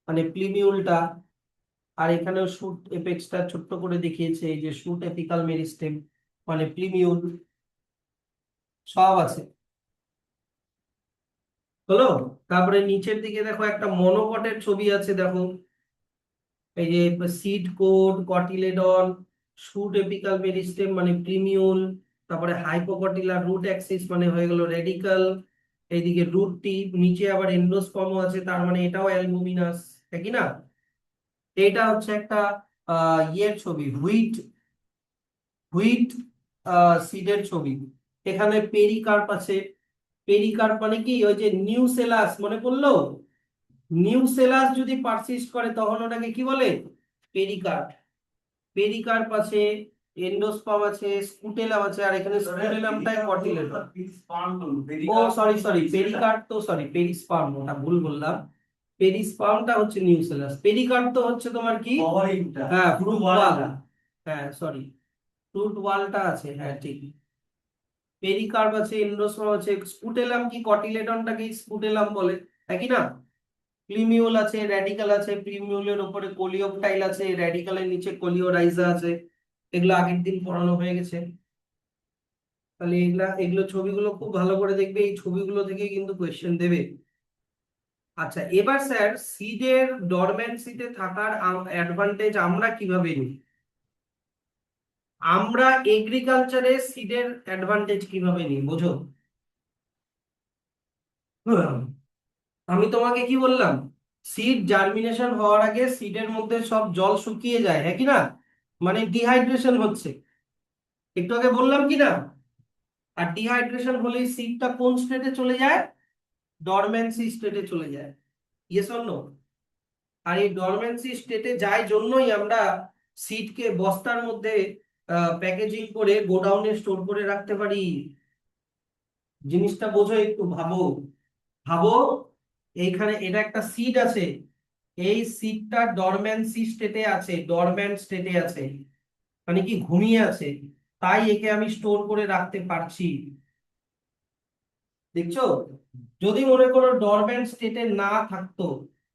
মানে প্লিমিউলটা, আর এখানেও শুট এপেক্সটা ছোট্ট করে দেখিয়েছে, এই যে শুট এপিকাল মেরিস্টেম মানে প্লিমিউল, সব আছে, হলো? তারপরে নিচের দিকে দেখো একটা মনোকটের ছবি আছে, দেখো এই যে seed code, cotyledon, shoot apical meristem মানে প্রিমিউল, তারপরে হাইপোকটিলার রুট অ্যাক্সিস মানে হয়ে গেল রেডিকাল, এইদিকে রুট টিপ, নিচে আবার এন্ডোস্পার্ম আছে, তার মানে এটাও অ্যালবুমিনাস, কি না? এটা হচ্ছে একটা ইয়ের ছবি, হুইট হুইট সিডের ছবি। এখানে পেরিকার্প আছে, পেরিকার্প মানে কি ওই যে নিউসেলাস, মনে পড়লো? নিউসেলাস যদি পারসিস্ট করে তখন ওটাকে কি বলে? পেরিকার্প। পেরিকার্প আছে, এন্ডোস্পার্ম আছে, স্কুটেলাম আছে, আর এখানে স্কুটেলামটাই কটিলেডন। ও সরি সরি, পেরিকার্প তো সরি পেরিস্পার্ম, ওটা ভুল বললাম। পেরিস্পার্মটা হচ্ছে নিউসেলাস, পেরিকার্প তো হচ্ছে তোমার কি? হ্যাঁ ফ্রুট ওয়াল। হ্যাঁ সরি, ফ্রুট ওয়ালটা আছে, হ্যাঁ ঠিক। পেরিকার্প আছে, এন্ডোস্পার্ম আছে, স্কুটেলাম কি কটিলেডনটাকে স্কুটেলাম বলে, একই না? প্রিমিউল আছে, র্যাডিকাল আছে, প্রিমিউলের উপরে কোলিওপটাইল আছে, র্যাডিকালের নিচে কোলিওরাইজা আছে, এগুলো আগের দিন পড়ানো হয়ে গেছে। তাহলে এগুলো ছবিগুলো খুব ভালো করে দেখবে, এই ছবিগুলো থেকে কিন্তু কোয়েশ্চেন দেবে। আচ্ছা এবার স্যার সিডের ডরম্যান্সিতে থাকার অ্যাডভান্টেজ আমরা কিভাবে নিই? আমরা এগ্রিকালচারে সিডের অ্যাডভান্টেজ কিভাবে নিই বোঝো? হুম, আমি তোমাকে কি বললাম, সিড জার্মিনেশন হওয়ার আগে সিডের মধ্যে সব জল শুকিয়ে যায়, হ্যাঁ কি না? মানে ডিহাইড্রেশন হচ্ছে, একটু আগে বললাম কি না? আর ডিহাইড্রেশন হলেই সিডটা কোন স্টেটে চলে যায়? ডরম্যান্সি স্টেটে চলে যায়, ইয়েস অর নো? আর এই ডরম্যান্সি স্টেটে যায় জন্যই আমরা সিডকে বস্তার মধ্যে প্যাকেজিং করে গোডাউনে স্টোর করে রাখতে পারি। জিনিসটা বোঝো, একটু ভাবো, ভাবো। এইখানে এটা একটা সিড আছে, এই সিডটা ডরম্যান্সি স্টেটে আছে, ডরম্যান্ট স্টেটে আছে, মানে কি ঘুমিয়ে আছে, তাই একে আমি স্টোর করে রাখতে পারছি। দেখছো? যদি মনে করো ডরম্যান্ট স্টেটে না থাকতো,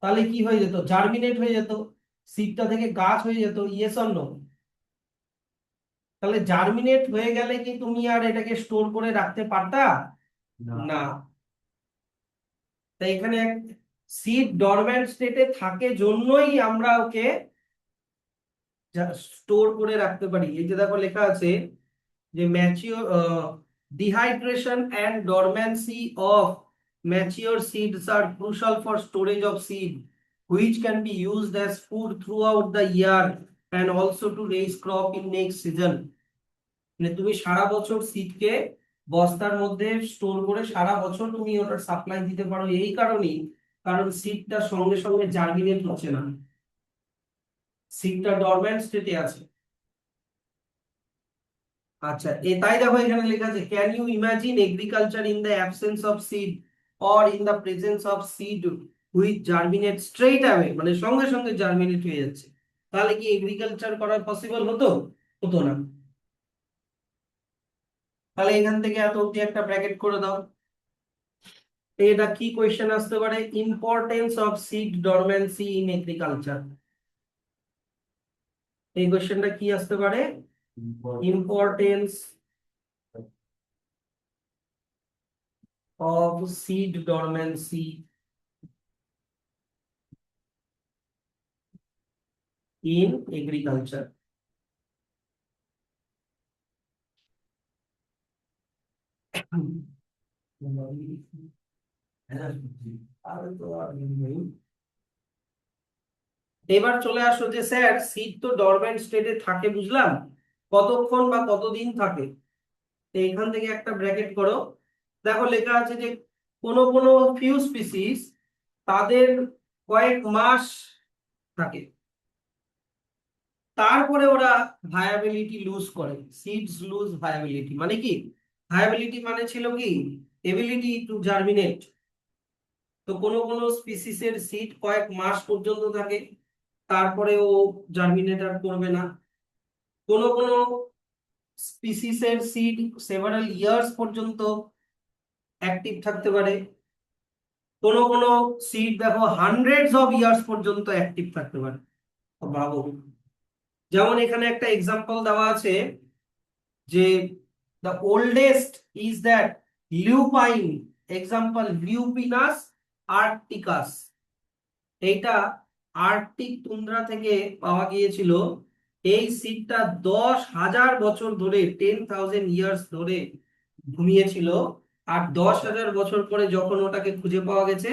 তাহলে কি হয়ে যেত? জার্মিনেট হয়ে যেত, সিডটা থেকে গাছ হয়ে যেত, ইয়েস অর নো? তাহলে জার্মিনেট হয়ে গেলে কি তুমি আর এটাকে স্টোর করে রাখতে পারতা? না। তাই এখানে সিড ডরম্যান্ট স্টেটে থাকে জন্যই আমরা ওকে স্টোর করে রাখতে পারি। এই যে দেখো লেখা আছে যে mature dehydration and dormancy of mature seeds are crucial for storage of seed which can be used as food throughout the year and also to raise crop in next season। মানে তুমি সারা বছর সিডকে বস্তার মধ্যে স্টোর করে সারা বছর তুমি ওটার সাপ্লাই দিতে পারো, এই কারণেই, কারণ সিডটা সঙ্গে সঙ্গে জার্মিনেট হচ্ছে না, সিডটা ডরম্যান্ট স্টেটে আছে। আচ্ছা তাই দেখো এখানে লেখা আছে can you imagine agriculture in the absence of seed or in the presence of seed which germinate straight away, মানে সঙ্গে সঙ্গে জার্মিনেট হয়ে যাচ্ছে, তাহলে কি এগ্রিকালচার করা পসিবল হতো? হতো না। তাহলে এখান থেকে এত অব্দি একটা ব্র্যাকেট করে দাও। এটা কি কোয়েশ্চেন আসতে পারে? Importance of seed dormancy in agriculture, এই কোয়েশ্চেনটা কি আসতে পারে? Importance of seed dormancy in agriculture. এবার চলে আসো যে স্যার সিড তো ডরম্যান্ট স্টেটে থাকে বুঝলাম, কতক্ষণ বা কতদিন থাকে। তো এখান থেকে একটা ব্র্যাকেট করো। দেখো লেখা আছে যে কোনো কোনো ফিউ স্পিসিস তাদের কয়েক মাস থাকে, তারপরে ওরা ভায়াবিলিটি লুজ করে। সিডস লুজ ভায়াবিলিটি মানে কি? ভায়াবিলিটি মানে ছিল কি, এবিলিটি টু জার্মিনেট। তো কোনো কোনো স্পিসিসের সিড কয়েক মাস পর্যন্ত থাকে, তারপরে ও জার্মিনেট আর করবে না। কোনো কোনো স্পিসিসের সিড সেভারাল ইয়ার্স পর্যন্ত অ্যাক্টিভ থাকতে পারে। কোনো কোনো সিড দেখো হান্ড্রেডস অফ ইয়ার্স পর্যন্ত অ্যাক্টিভ থাকতে পারে। তো ভাবো, যেমন এখানে একটা এক্সাম্পল দেওয়া আছে যে the oldest is that lupine, example lupinus arcticus, এইটা আর্কটিক তুন্দ্রা থেকে পাওয়া গিয়েছিল। এই সিডটা 10,000 বছর ধরে, 10,000 ইয়ার্স ধরে ঘুমিয়েছিল। আর 10,000 বছর পরে যখন ওটাকে খুঁজে পাওয়া গেছে,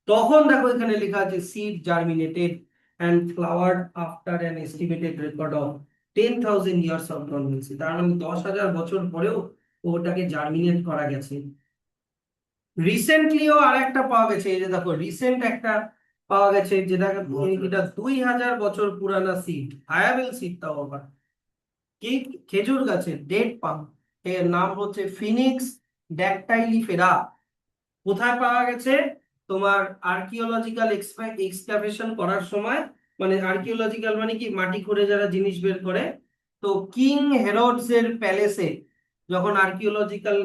তখন দেখো এখানে লেখা আছে seed germinated and flowered after an estimated record of 10,000 years of dormancy. তার মানে 10,000 বছর পরেও ওটাকে জার্মিনেট করা গেছে। রিসেন্টলিও আর একটা পাওয়া গেছে, এই যে দেখো রিসেন্ট একটা পাওয়া গেছে, যেটা এটা 2,000 বছর পুরানা সিড, ভায়াবল সিড তাও আবার। কি? খেজুর গাছের ডেট পাম। এর নাম হচ্ছে ফিনিক্স ড্যাকটাইলিফেরা। কোথায় পাওয়া গেছে? তোমার আর্কিওলজিক্যাল এক্সকাভেশন করার সময়, মানে আর্কিওলজিক্যাল মানে কি, মাটি খুঁড়ে যারা জিনিস বের করে, তো কিং হেরোডস এর প্যালেসে যখন আর্কিওলজিক্যাল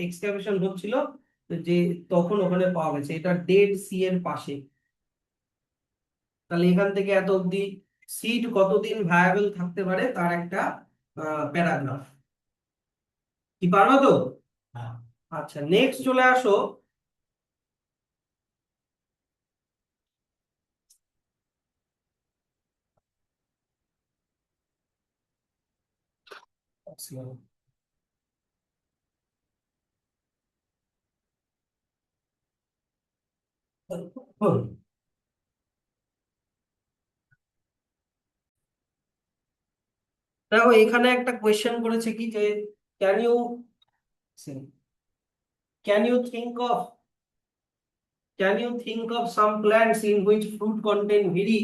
এক্সকাভেশন হচ্ছিল, যে তখন ওখানে পাওয়া গেছে। এটা ডেড সি এর পাশে। তাহলে এখান থেকে এত অব্দি সিড কতদিন ভায়াবল থাকতে পারে তার একটা প্যারাগ্রাফ। কি পারবো তো? আচ্ছা, নেক্সট চলে আসো। দেখো এখানে একটা কোয়েশ্চেন করেছে কি যে can you can you think of can you think of some plants in which fruit contain very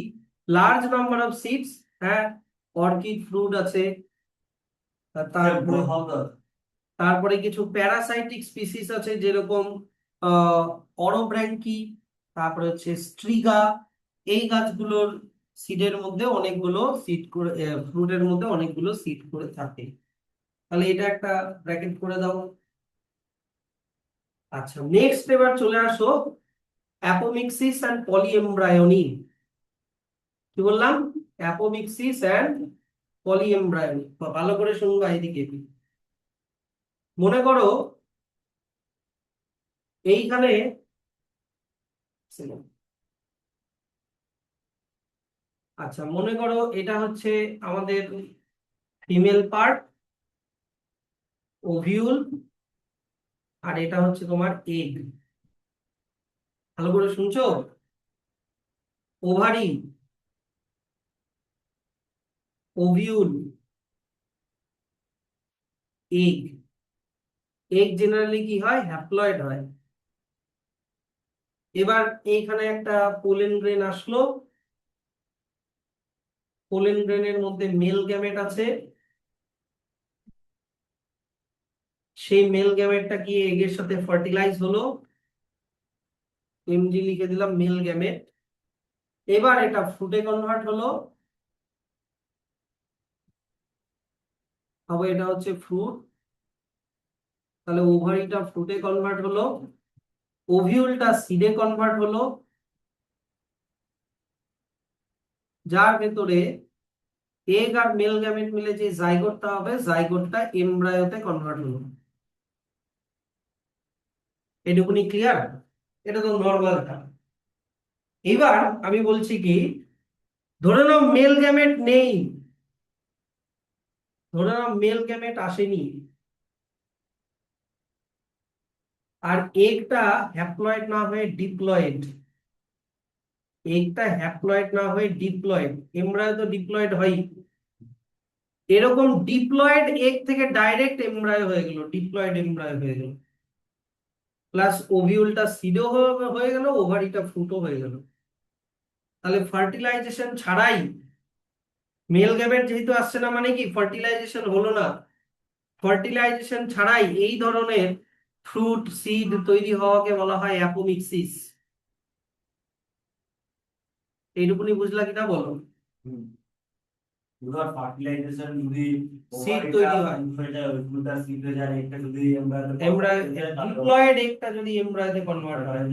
large number of seeds. হ্যাঁ, অর্কিড ফ্রুট আছে। তারপরে তারপরে কিছু প্যারাসাইটিক স্পিসিস আছে, যেরকম অরোব্র্যাঙ্কি, তারপরে হচ্ছে স্ট্রিগা। এই গাছগুলোর সিডের মধ্যে অনেকগুলো সিড করে, ফ্রুটের মধ্যে অনেকগুলো সিড করে থাকে। তাহলে এটা একটা ব্র্যাকেট করে দাও। আচ্ছা, নেক্সট এবার চলে আসো অ্যাপোমিক্সিস অ্যান্ড পলিএমব্রায়োনি। কি বললাম? Apomixis and পলিএমব্রায়োনি। ভালো করে শুনবা এদিকে। মনে করো এইখানে, আচ্ছা মনে করো এটা হচ্ছে আমাদের ফিমেল পার্ট, ওভিউল, আর এটা হচ্ছে তোমার এগ। ভালো করে শুনছো? Ovary, ovule, egg. Egg generally কি হয়? হ্যাপ্লয়েড হয়। এবার এইখানে একটা পোলেন গ্রেন আসলো। পোলেন গ্রেনের মধ্যে মেল গ্যামেট আছে। সেই মেল গ্যামেটটা কি এগের সাথে ফার্টিলাইজ হলো, এমজি লিখে দিলাম মেল গ্যামেট। এবার এটা ফ্রুটে কনভার্ট হলো, তবে এটা হচ্ছে ফ্রুট। তাহলে ওভারিটা ফ্রুটে কনভার্ট হলো, ওভিউলটা সিডে কনভার্ট হলো, যার ভেতরে এগ আর মেল গ্যামেট মিলে যে জাইগোটটা হবে, জাইগোটটা এমব্রায়োতে কনভার্ট হলো। এটুকুনি ক্লিয়ার? এটা তো নর্মাল। এবার আমি বলছি কি, ধরে নাও মেল গ্যামেট নেই, ধরে নাও মেল গ্যামেট আসেনি, আর এগটা হ্যাপ্লয়েড না হয়ে ডিপ্লয়েড, এগটা হ্যাপ্লয়েড না হয়ে ডিপ্লয়েড, এমব্রায়ো তো ডিপ্লয়েড হয়, এরকম ডিপ্লয়েড এগ থেকে ডাইরেক্ট এমব্রায়ো হয়ে গেল, ডিপ্লয়েড এমব্রায়ো হয়ে গেল, প্লাস ওভিউলটা সিডও হয়ে গেল, ওভারিটা ফ্রুটও হয়ে গেল। তাহলে ফার্টিলাইজেশন ছাড়াই মেল গ্যামেট যেহেতু আসছে না মানে কি ফার্টিলাইজেশন হলো না, ফার্টিলাইজেশন ছাড়াই এই ধরনের ফ্রুট সিড তৈরি হওয়াকে বলা হয় অ্যাপোমিক্সিস। এইটুকুনি বুঝলা কিনা বলো? হুম। এবার ফার্টিলাইজেশন যদি সিড তৈরি হয়, হয়ে যায় ওইগুলোটা সিড হয়ে যায়, একটা যদি আমরা ডিপ্লয়েড এগটা যদি এমব্রায়োতে কনভার্ট হয়,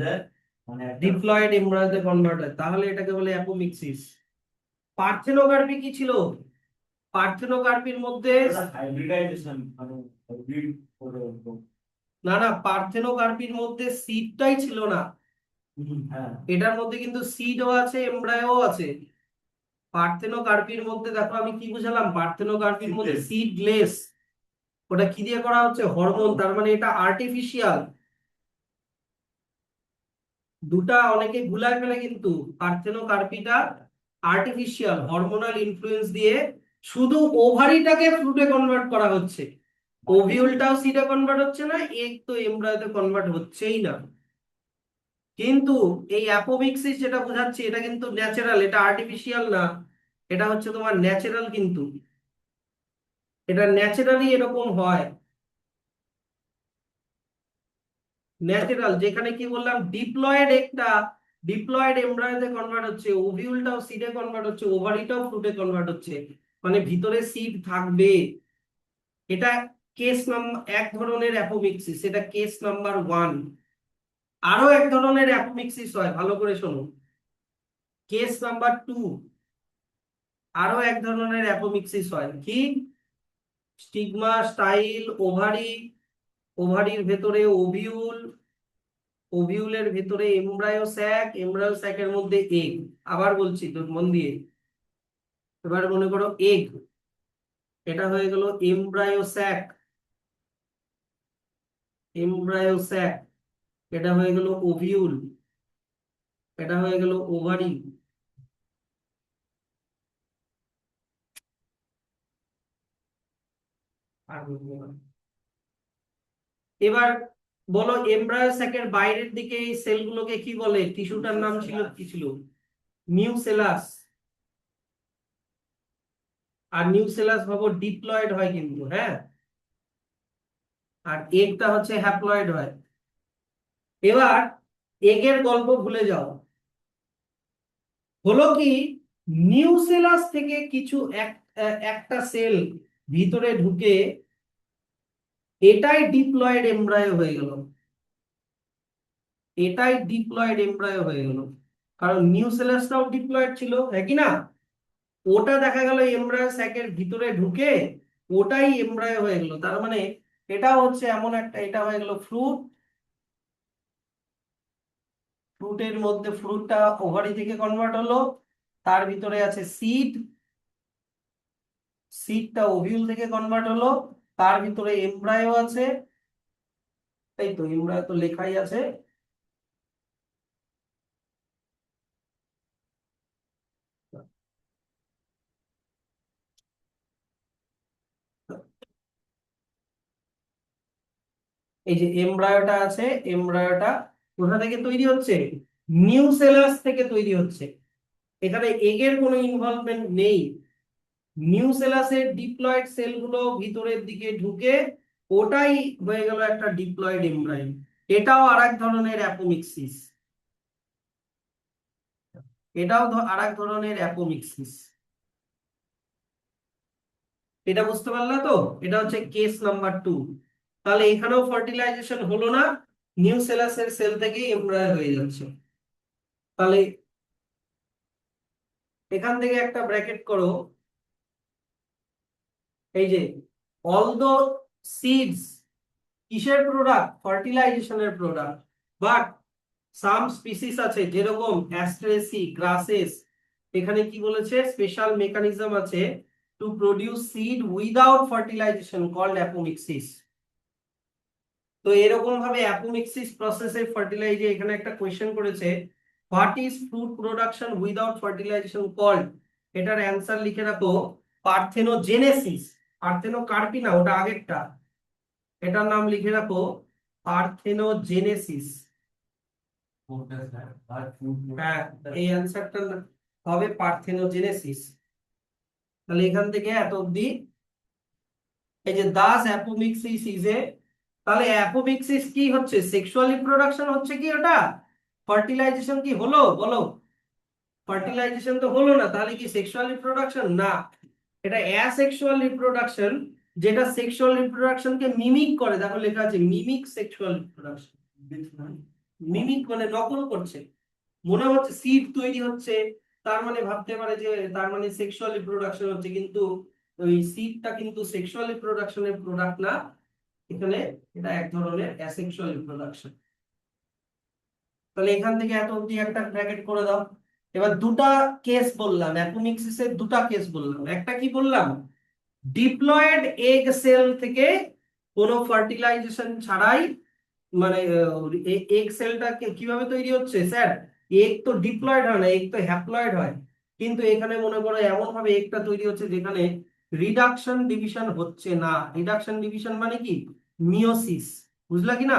মানে ডিপ্লয়েড এমব্রায়োতে কনভার্ট হয়, তাহলে এটাকে বলে অ্যাপোমিক্সিস। পার্থেনোগার্পি কি ছিল? পার্থেনোগার্পির মধ্যে হাইব্রিডাইজেশন মানে হাইব্রিড করে। না না, পার্থেনোগার্পির মধ্যে সিডটাই ছিল না, হ্যাঁ এটার মধ্যে কিন্তু সিডও আছে এমব্রায়ো আছে। পার্থেনোকার্পির মধ্যে দেখো আমি কি বুঝালাম, পার্থেনোকার্পির মধ্যে সিডলেস, ওটা কি দিয়ে করা হচ্ছে, হরমোন, তার মানে এটা আর্টিফিশিয়াল। দুটা অনেকে ভুলায় ফেলে কিন্তু, পার্থেনোকার্পিটা আর্টিফিশিয়াল, হরমোনাল ইনফ্লুয়েন্স দিয়ে শুধু ওভারিটাকে ফ্রুটে কনভার্ট করা হচ্ছে, ওভিউলটাও সিডে কনভার্ট হচ্ছে না, এগ তো এমব্রায়োতে কনভার্ট হচ্ছেই না। কিন্তু এই অ্যাপোমিক্সিস যেটা বোঝাচ্ছি এটা কিন্তু ন্যাচারাল, এটা আর্টিফিশিয়াল না, এটা হচ্ছে তোমার ন্যাচারাল, কিন্তু এটা ন্যাচারালি এরকম হয়, ন্যাচারাল, যেখানে কি বললাম ডিপ্লয়েড একটা ডিপ্লয়েড এমব্রায়োতে কনভার্ট হচ্ছে, ওভিউলটাও সিডে কনভার্ট হচ্ছে, ওভারিটাও ফ্রুটে কনভার্ট হচ্ছে, মানে ভিতরে সিড থাকবে। এটা কেস নাম্বার এক ধরনের অ্যাপোমিক্সিস, এটা কেস নাম্বার 1। আরো এক ধরনের অ্যাপোমিক্সিস হয়, ভালো করে শোনো, কেস নাম্বার 2। আরো এক ধরনের অ্যাপোমিক্সিস হয় কি, স্টিগমা, স্টাইল, ওভারি, ওভারির ভেতরে ওভিউল, ওভিউলের ভেতরে এমব্রায়ো স্যাক, এমব্রায়ো স্যাকের মধ্যে এগ। আবার বলছি তো মন দিয়ে, এবার মনে করো এগ, এটা হয়ে গেল এমব্রায়ো স্যাক, এমব্রায়ো স্যাক, এটা হয়ে গেল ওভিউল, এটা হয়ে গেল ওভারি। আর বলবো না। এবার বলো এমব্রায়ো স্যাকের বাইরের দিকে এই সেলগুলোকে কি বলে, টিস্যুটার নাম ছিল কি ছিল, নিউসেলাস। আর নিউসেলাস ভাবো ডিপ্লয়েড হয় কিন্তু, হ্যাঁ, আর এগটা হচ্ছে হ্যাপ্লয়েড হয়। এবার এগের গল্প ভুলে যাও, হলো কি, নিউসেলাস থেকে কিছু একটা সেল ভিতরে ঢুকে এটাই ডিপ্লয়েড এমব্রায়ো হয়ে গেল, এটাই ডিপ্লয়েড এমব্রায়ো হয়ে গেল, কারণ নিউসেলাসটাও ডিপ্লয়েড ছিল, হ্যাঁ কি না, ওটা দেখা গেল এমব্রায়ো স্যাকের ভিতরে ঢুকে ওটাই এমব্রায়ো হয়ে গেল, তার মানে এটা হচ্ছে এমন একটা, এটা হয়ে গেল ফ্রুট, ফ্রুটের মধ্যে ফ্রুটটা ওভারি থেকে কনভার্ট হলো, তার ভিতরে আছে সিড, সিডটা ওভিউল থেকে কনভার্ট হলো, তার ভিতরে এমব্রায়ো আছে, তাই তো এমব্রায়ো তো লেখাই আছে। এই যে এমব্রায়োটা আছে, এমব্রায়োটা কোথা থেকে তৈরি হচ্ছে, নিউসেলাস থেকে তৈরি হচ্ছে, এখানে এগের কোনো ইনভলভমেন্ট নেই, নিউসেলাসের ডিপ্লয়েড সেলগুলো ভিতরের দিকে ঢুকে ওটাই হয়ে গেল একটা ডিপ্লয়েড এমব্রায়ো। এটাও আরেক ধরনের অ্যাপোমিক্সিস, এটাও আরেক ধরনের অ্যাপোমিক্সিস। এটা বুঝতে পারলা তো, এটা হচ্ছে কেস নাম্বার 2। তাহলে এখানেও ফার্টিলাইজেশন হলো না, নিউসেলাসের সেল থেকে এমব্রায়ো হয়ে যাচ্ছে। তাহলে এখান থেকে একটা ব্র্যাকেট করো, এই যে অলদো সিডস কিসের প্রোডাক্ট, ফার্টিলাইজেশনের প্রোডাক্ট, বাট সাম স্পিসিস আছে যেরকম অ্যাস্ট্রেসি, গ্রাসেস, এখানে কি বলেছে, স্পেশাল মেকানিজম আছে to produce seed without fertilisation called apomixis. তো এরকম ভাবে অ্যাপোমিক্সিস প্রসেসে ফার্টিলাইজে এখানে একটা কোয়েশ্চেন করেছে, what is fruit production without fertilisation called. এটার অ্যান্সার লিখে রাখো পার্থেনোজেনেসিস। পার্থেনোকার্পি না, ওটা আগেরটা, এটার নাম লিখে রাখো পার্থেনোজেনেসিস। হ্যাঁ, এই অ্যান্সারটা হবে পার্থেনোজেনেসিস। তাহলে এখান থেকে এত অব্দি এই যে দাস অ্যাপোমিক্সিস ইজ এ, তাহলে অ্যাপোমিক্সিস কি হচ্ছে, সেক্সুয়াল রিপ্রোডাকশন হচ্ছে কি ওটা, ফার্টিলাইজেশন কি হলো বলো, ফার্টিলাইজেশন তো হলো না, তাহলে কি সেক্সুয়াল রিপ্রোডাকশন না, এটা অ্যাসেক্সুয়াল রিপ্রোডাকশন, যেটা সেক্সুয়াল রিপ্রোডাকশনকে মিমিক করে, দেখো লেখা আছে মিমিক সেক্সুয়াল রিপ্রোডাকশন। মিমিক মানে নকল করছে, মনে হচ্ছে সিড তৈরি হচ্ছে, তার মানে ভাবতে পারে যে তার মানে সেক্সুয়াল রিপ্রোডাকশন হচ্ছে, কিন্তু ওই সিডটা কিন্তু সেক্সুয়াল রিপ্রোডাকশনের প্রোডাক্ট না, এখানে এটা এক ধরনের অ্যাসেক্সুয়াল রিপ্রোডাকশন। তাহলে এখান থেকে এত অবধি একটা ব্র্যাকেট করে দাও। এবার দুটা কেস বললাম, অ্যাপোমিক্সিসের দুটা কেস বললাম, একটা কি বললাম, ডিপ্লয়েড এগ সেল থেকে কোনো ফার্টিলাইজেশন ছাড়াই, মানে এগ সেলটা কিভাবে তৈরি হচ্ছে স্যার, এগ তো ডিপ্লয়েড হয় না, এগ তো হ্যাপ্লয়েড হয়, কিন্তু এখানে মনে করো এমন ভাবে এগটা তৈরি হচ্ছে যেখানে রিডাকশন ডিভিশন হচ্ছে না। রিডাকশন ডিভিশন মানে কি, মিওসিস, বুঝলা কি না,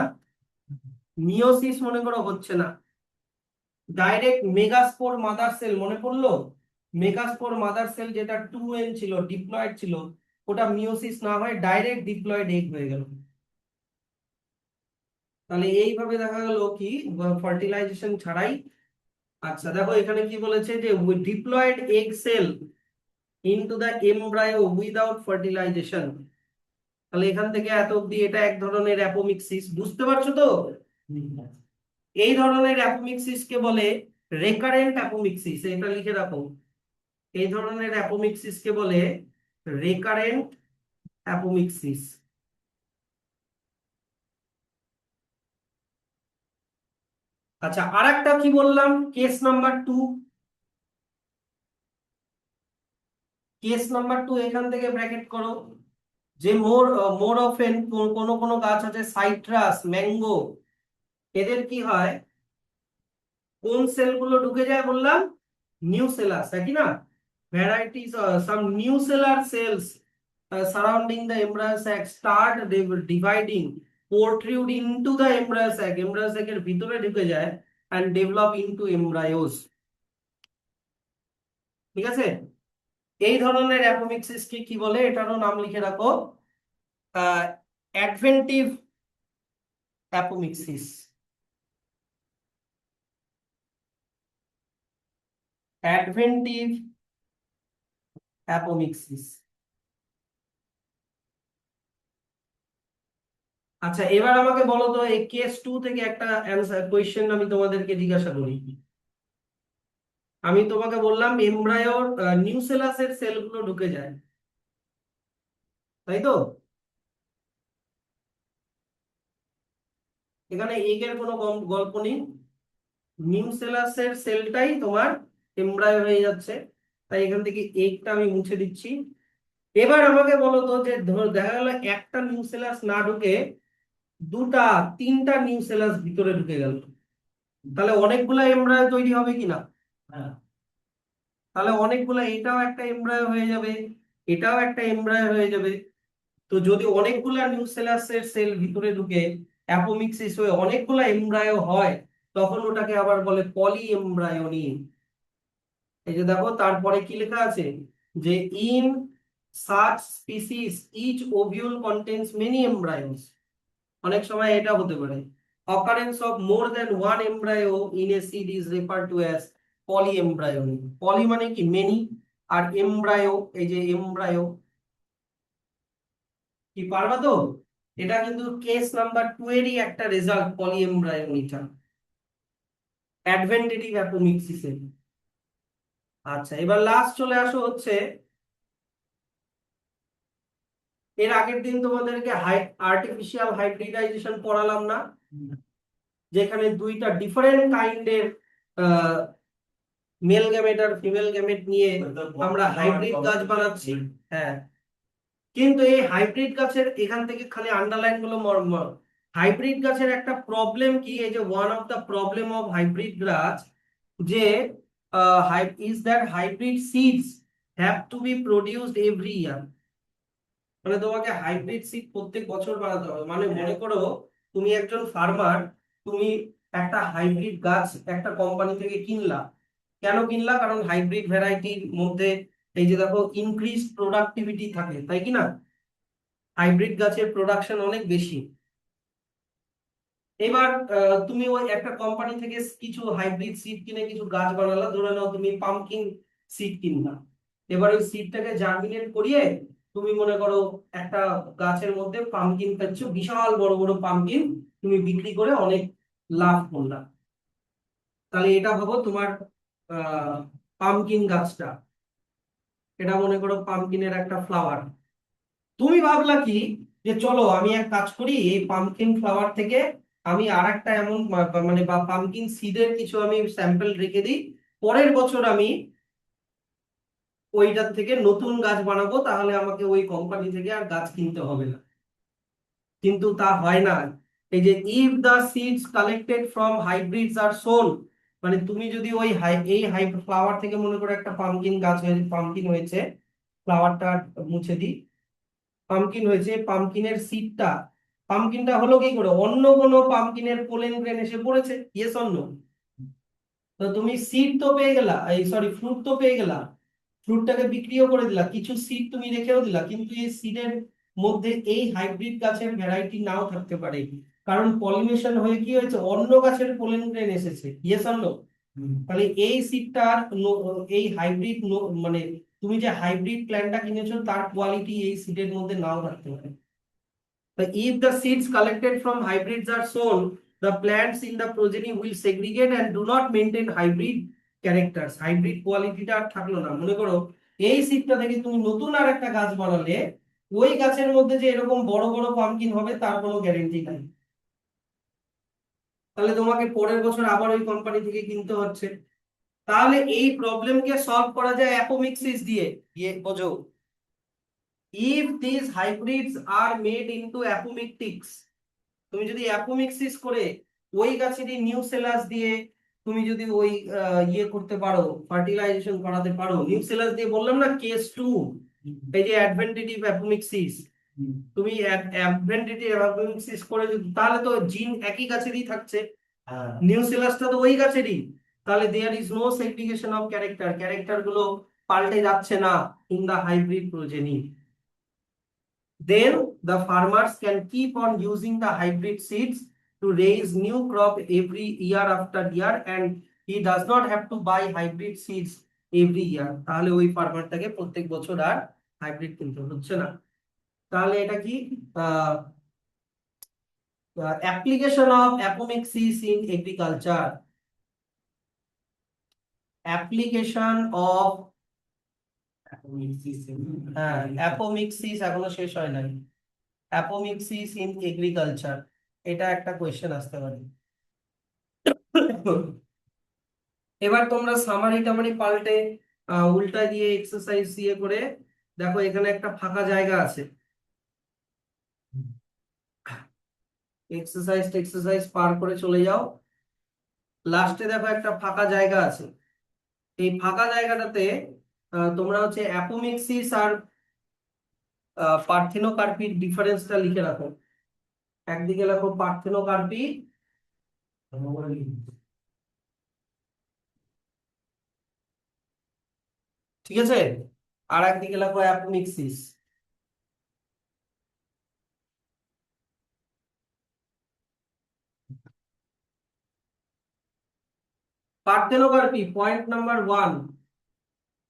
মিওসিস মনে করো হচ্ছে না, ডাইরেক্ট মেগাস্পোর মাদার সেল, মনে পড়লো মেগাস্পোর মাদার সেল যেটা 2N ছিল, ডিপ্লয়েড ছিল, ওটা মিওসিস না হয় ডাইরেক্ট ডিপ্লয়েড এগ হয়ে গেল। তাহলে এইভাবে দেখা গেল কি ফার্টিলাইজেশন ছাড়াই। আচ্ছা দেখো এখানে কি বলেছে যে diploid egg cell into the embryo without fertilization. তাহলে এখান থেকে এত অব্দি এটা এক ধরনের অ্যাপোমিক্সিস, বুঝতে পারছো তো, এই ধরনের অ্যাপোমিক্সিস কে বলে রেকারেন্ট অ্যাপোমিক্সিস, এটা লিখে রাখো, এই ধরনের অ্যাপোমিক্সিস কে বলে রেকারেন্ট অ্যাপোমিক্সিস। আচ্ছা আরেকটা কি বললাম, কেস নাম্বার 2, কেস নাম্বার 2 এখান থেকে ব্র্যাকেট করো, যে মোর মোর অফেন কোন কোন গাছ আছে সাইট্রাস, ম্যাঙ্গো, এদের কি হয়, কোন সেলগুলো ঢুকে যায় বললাম, নিউসেলাস, তাই কি না, varieties some nucellar cells surrounding the embryo sac start dividing protrude into the embryo sac, embryo sac এর ভিতরে ঢুকে যায় and develop into embryos। ঠিক আছে, এই ধরনের অ্যাপোমিক্সিস কে কি বলে, এটারও নাম লিখে রাখো অ্যাডভেন্টিভ অ্যাপোমিক্সিস। অ্যাডভেন্টিভ অ্যাপোমিক্সিস। আচ্ছা এবার আমাকে বলো তো, এই কেস 2 থেকে একটা অ্যানসার কোয়েশ্চেন আমি তোমাদেরকে জিজ্ঞাসা করি। আমি তোমাকে বললাম এমব্রায়োর নিউসেলাসের সেলগুলো ঢুকে যায়, তাই তো, এখানে এগের কোনো গল্প নেই, নিউসেলাসের সেলটাই তোমার এমব্রায়ো হয়ে যাচ্ছে, তাই এখান থেকে এগটা আমি মুছে দিচ্ছি। এবার আমাকে বলো তো, যে দেখা গেল একটা নিউসেলাস না ঢুকে দুটা তিনটা নিউসেলাস ভিতরে ঢুকে গেল, তাহলে অনেকগুলা এমব্রায়ো তৈরি হবে কিনা, হ্যাঁ, তাহলে অনেকগুলা, এটাও একটা এমব্রায়ো হয়ে যাবে, এটাও একটা এমব্রায়ো হয়ে যাবে। তো যদি অনেকগুলা নিউসেলাসের সেল ভিতরে ঢুকে অ্যাপোমিক্সিস হয়ে অনেকগুলা এমব্রায়ো হয়, তখন ওটাকে আবার বলে পলি এমব্রায়োনি। এই যে দেখো তারপরে কি লেখা আছে, যে in such species each ovule contains many embryos, অনেক সময় এটা হতে পারে, occurrence of more than one embryo in a seed is referred to as polyembryony। পলি মানে কি মেনি, আর এমব্রায়ো, এই যে এমব্রায়ো, কি পারবা তো, এটা কিন্তু কেস নাম্বার 2 এরই একটা রেজাল্ট, পলিএমব্রায়োনিটা অ্যাডভেন্টেটিভ অ্যাপোমিক্সিসে। আচ্ছা এবার লাস্ট চলে আসো হচ্ছে, এর আগের দিন তোমাদেরকে আর্টিফিশিয়াল হাইব্রিডাইজেশন পড়ালাম না, যেখানে দুইটা ডিফারেন্ট কাইন্ডের মেল গ্যামেট আর ফিমেল গ্যামেট নিয়ে আমরা হাইব্রিড গাছ বানাচ্ছি। হ্যাঁ, কিন্তু এই হাইব্রিড গাছের এখান থেকে খালি আন্ডারলাইন গুলো হাইব্রিড গাছের একটা প্রবলেম কি, এই যে one of the problem of hybrid গাছ, যে is that hybrid seeds have to B produced every year. মানে তোমাকে হাইব্রিড সিড প্রত্যেক বছর বানাতে হবে। মানে মনে করো তুমি একজন ফার্মার, তুমি একটা হাইব্রিড গাছ একটা কোম্পানি থেকে কিনলা। কেন কিনলা? কারণ হাইব্রিড ভ্যারাইটির মধ্যে এই যে দেখো ইনক্রিজ প্রোডাক্টিভিটি থাকে, তাই কি না? হাইব্রিড গাছের প্রোডাকশন অনেক বেশি। এবার তুমি ওই একটা কোম্পানি থেকে কিছু হাইব্রিড সিড কিনে কিছু গাছ বানালা, ধরে নাও তুমি পামকিন সিড কিনলা। এবার ওই সিডটাকে জার্মিনেট করিয়ে তুমি মনে করো একটা গাছের মধ্যে পামকিন পাচ্ছ, বিশাল বড় বড় পামকিন, তুমি বিক্রি করে অনেক লাভ করলা। তাহলে এটা ভাবো তোমার পামকিন গাছটা, এটা মনে করো পামকিনের একটা ফ্লাওয়ার। তুমি ভাবলা কি, যে চলো আমি এক কাজ করি, এই পামকিন ফ্লাওয়ার থেকে আমি আর একটা এমন মানে বা পামকিন সিডের কিছু আমি স্যাম্পল রেখে দিই, পরের বছর আমি ওইটার থেকে নতুন গাছ বানাবো, তাহলে আমাকে ওই কোম্পানি থেকে আর গাছ কিনতে হবে না। কিন্তু তা হয় না। এই যে if the seeds collected from hybrids are sown, মানে তুমি যদি ওই এই হাই ফ্লাওয়ার থেকে মনে করো একটা পামকিন গাছ হয়েছে, পামকিন হয়েছে, ফ্লাওয়ারটা মুছে দিই, পামকিন হয়েছে, পামকিনের সিডটা, পামকিনটা হলো কি করে, অন্য কোনো পামকিনের পোলেন গ্রেন এসে পড়েছে, ইয়েস অর নো? তো তুমি সিড তো পেয়ে গেলা, এই সরি ফ্রুট তো পেয়ে গেলা, ফ্রুটটাকে বিক্রিও করে দিলা, কিছু সিড তুমি রেখেও দিলা, কিন্তু এই সিডের মধ্যে এই হাইব্রিড গাছের ভ্যারাইটি নাও থাকতে পারে, কারণ পলিনেশন হয়ে কি হয়েছে, অন্য গাছের পোলেন গ্রেন এসেছে, ইয়েস অর নো? তাহলে এই সিডটার এই হাইব্রিড মানে তুমি যে হাইব্রিড প্ল্যান্টটা কিনেছো তার কোয়ালিটি এই সিডের মধ্যে নাও থাকতে পারে। If the seeds collected from hybrids are sown, the plants in the progeny will segregate and do not maintain hybrid characters. Hybrid কোয়ালিটিটা আর থাকলো না। মনে করো এই সিডটা থেকে তুমি নতুন আর একটা গাছ বানালে, ওই গাছের মধ্যে যে এরকম বড় বড় পামকিন হবে তার কোনো গ্যারেন্টি নাই। তাহলে তোমাকে পরের বছর আবার ওই কোম্পানি থেকে কিনতে হচ্ছে। তাহলে এই প্রবলেমকে সলভ করা যায় অ্যাপোমিক্সিস দিয়ে। বোঝো, if these hybrids are made into apomictics, তুমি যদি অ্যাপোমিক্সিস করে ওই গাছেরই নিউসেলাস দিয়ে তুমি যদি ওই ইয়ে করতে পারো, ফার্টিলাইজেশন করাতে পারো, নিউসেলাস দিয়ে বললাম না কেস 2, এই যে অ্যাডভেন্টেটিভ অ্যাপোমিক্সিস, তুমি অ্যাডভেন্টেটিভ অ্যাপোমিক্সিস করে তাহলে তো জিন একই গাছেরই থাকছে, নিউসেলাসটা তো ওই গাছেরই, তাহলে there is no segregation of character, character গুলো পাল্টে যাচ্ছে না in the hybrid progeny. Then the farmers can keep on using the hybrid seeds to raise new crop every year after year, and he does not have to buy hybrid seeds every year. তাহলে ওই ফার্মারটাকে প্রত্যেক বছর আর hybrid কিনতে হচ্ছে না। তাহলে এটা কি application of apomixis in agriculture, application of, হ্যাঁ অ্যাপোমিক্সিস এখনো শেষ হয় নাই, অ্যাপোমিক্সিস ইন এগ্রিকালচার, এটা একটা কোয়েশ্চেন আসতে পারে। এবার তোমরা সামারি টামারি পাল্টে উল্টা দিয়ে এক্সারসাইজ দিয়ে করে দেখো, এখানে একটা ফাঁকা জায়গা আছে, এক্সারসাইজ পার করে চলে যাও, লাস্টে দেখো একটা ফাঁকা জায়গা আছে, এই ফাঁকা জায়গাটাতে তোমরা হচ্ছে অ্যাপোমিক্সিস আর পার্থেনোকার্পির ডিফারেন্সটা লিখে রাখো। একদিকে লেখো পার্থেনোকার্পি, ঠিক আছে, আর একদিকে লেখো অ্যাপোমিক্সিস। পার্থেনোকার্পি পয়েন্ট নাম্বার 1,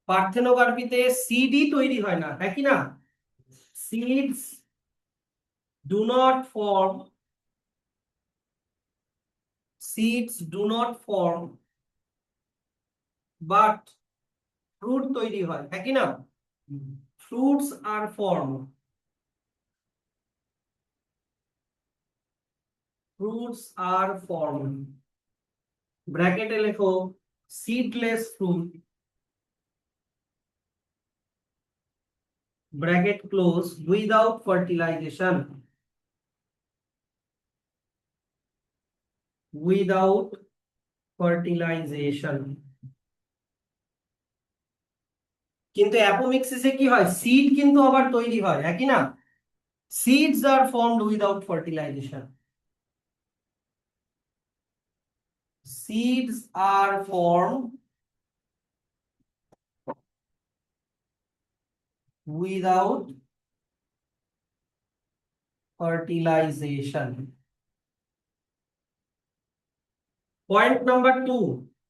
পার্থেনোকার্পিতে সিডই তৈরি হয় না, হ্যাঁ কি না? Seeds do not form, seeds do not form, but fruit তৈরি হয়, হ্যাঁ কি না? Fruits are form, fruits are form, ব্র্যাকেটে লেখো seedless fruit, bracket close, without fertilization. Without fertilization. কিন্তু অ্যাপোমিক্সিসে কি হয়, সিড কিন্তু আবার তৈরি হয়, একই না? Seeds are formed without fertilization. Seeds are formed without fertilization. Point number 2,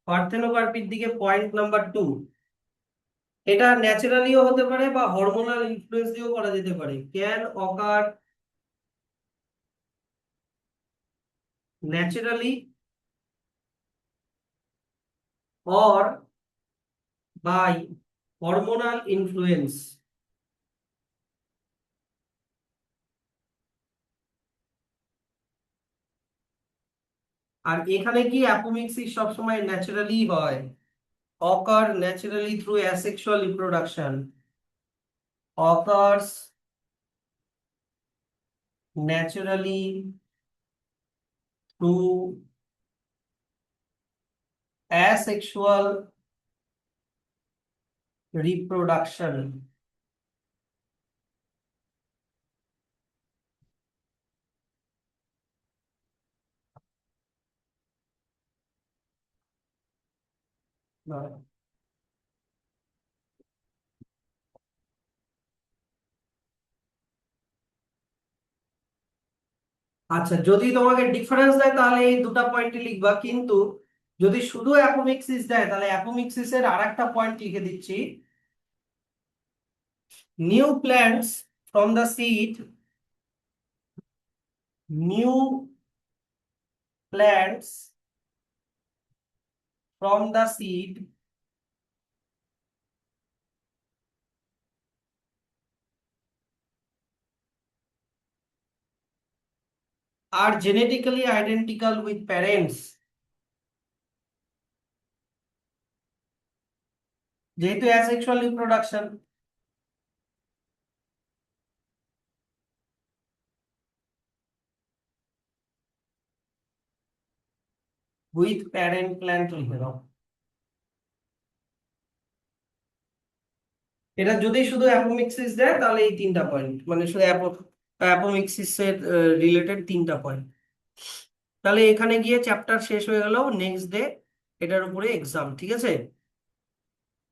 পার্থেনোকার্পির দিকে পয়েন্ট নাম্বার 2, এটা ন্যাচারালিও হতে পারে বা হরমোনাল ইনফ্লুয়েন্স দিয়েও করা যেতে পারে। Can ochre naturally or by hormonal influence। আর এখানে কি অ্যাপোমিক্সিস সবসময় ন্যাচারালি হয়, occur naturally through asexual reproduction, occurs naturally through asexual reproduction। আচ্ছা, যদি তোমাকে ডিফারেন্স দেয় তাহলে এই দুটো পয়েন্টই লিখবা, কিন্তু যদি শুধু অ্যাপোমিক্সিস দেয় তাহলে অ্যাপোমিক্সিসের আরেকটা পয়েন্ট লিখে দিচ্ছি। New plants from the seed, new plants from the seed are genetically identical with parents। যেহেতু asexual reproduction, with parent plant লিখে দাও। এটা যদি শুধু অ্যাপোমিক্সিস দেয় তাহলে এই তিনটা পয়েন্ট, মানে শুধু অ্যাপোমিক্সিস এর রিলেটেড তিনটা পয়েন্ট। তাহলে এখানে গিয়ে চ্যাপ্টার শেষ হয়ে গেল, নেক্সট ডে এটার উপরে এক্সাম, ঠিক আছে।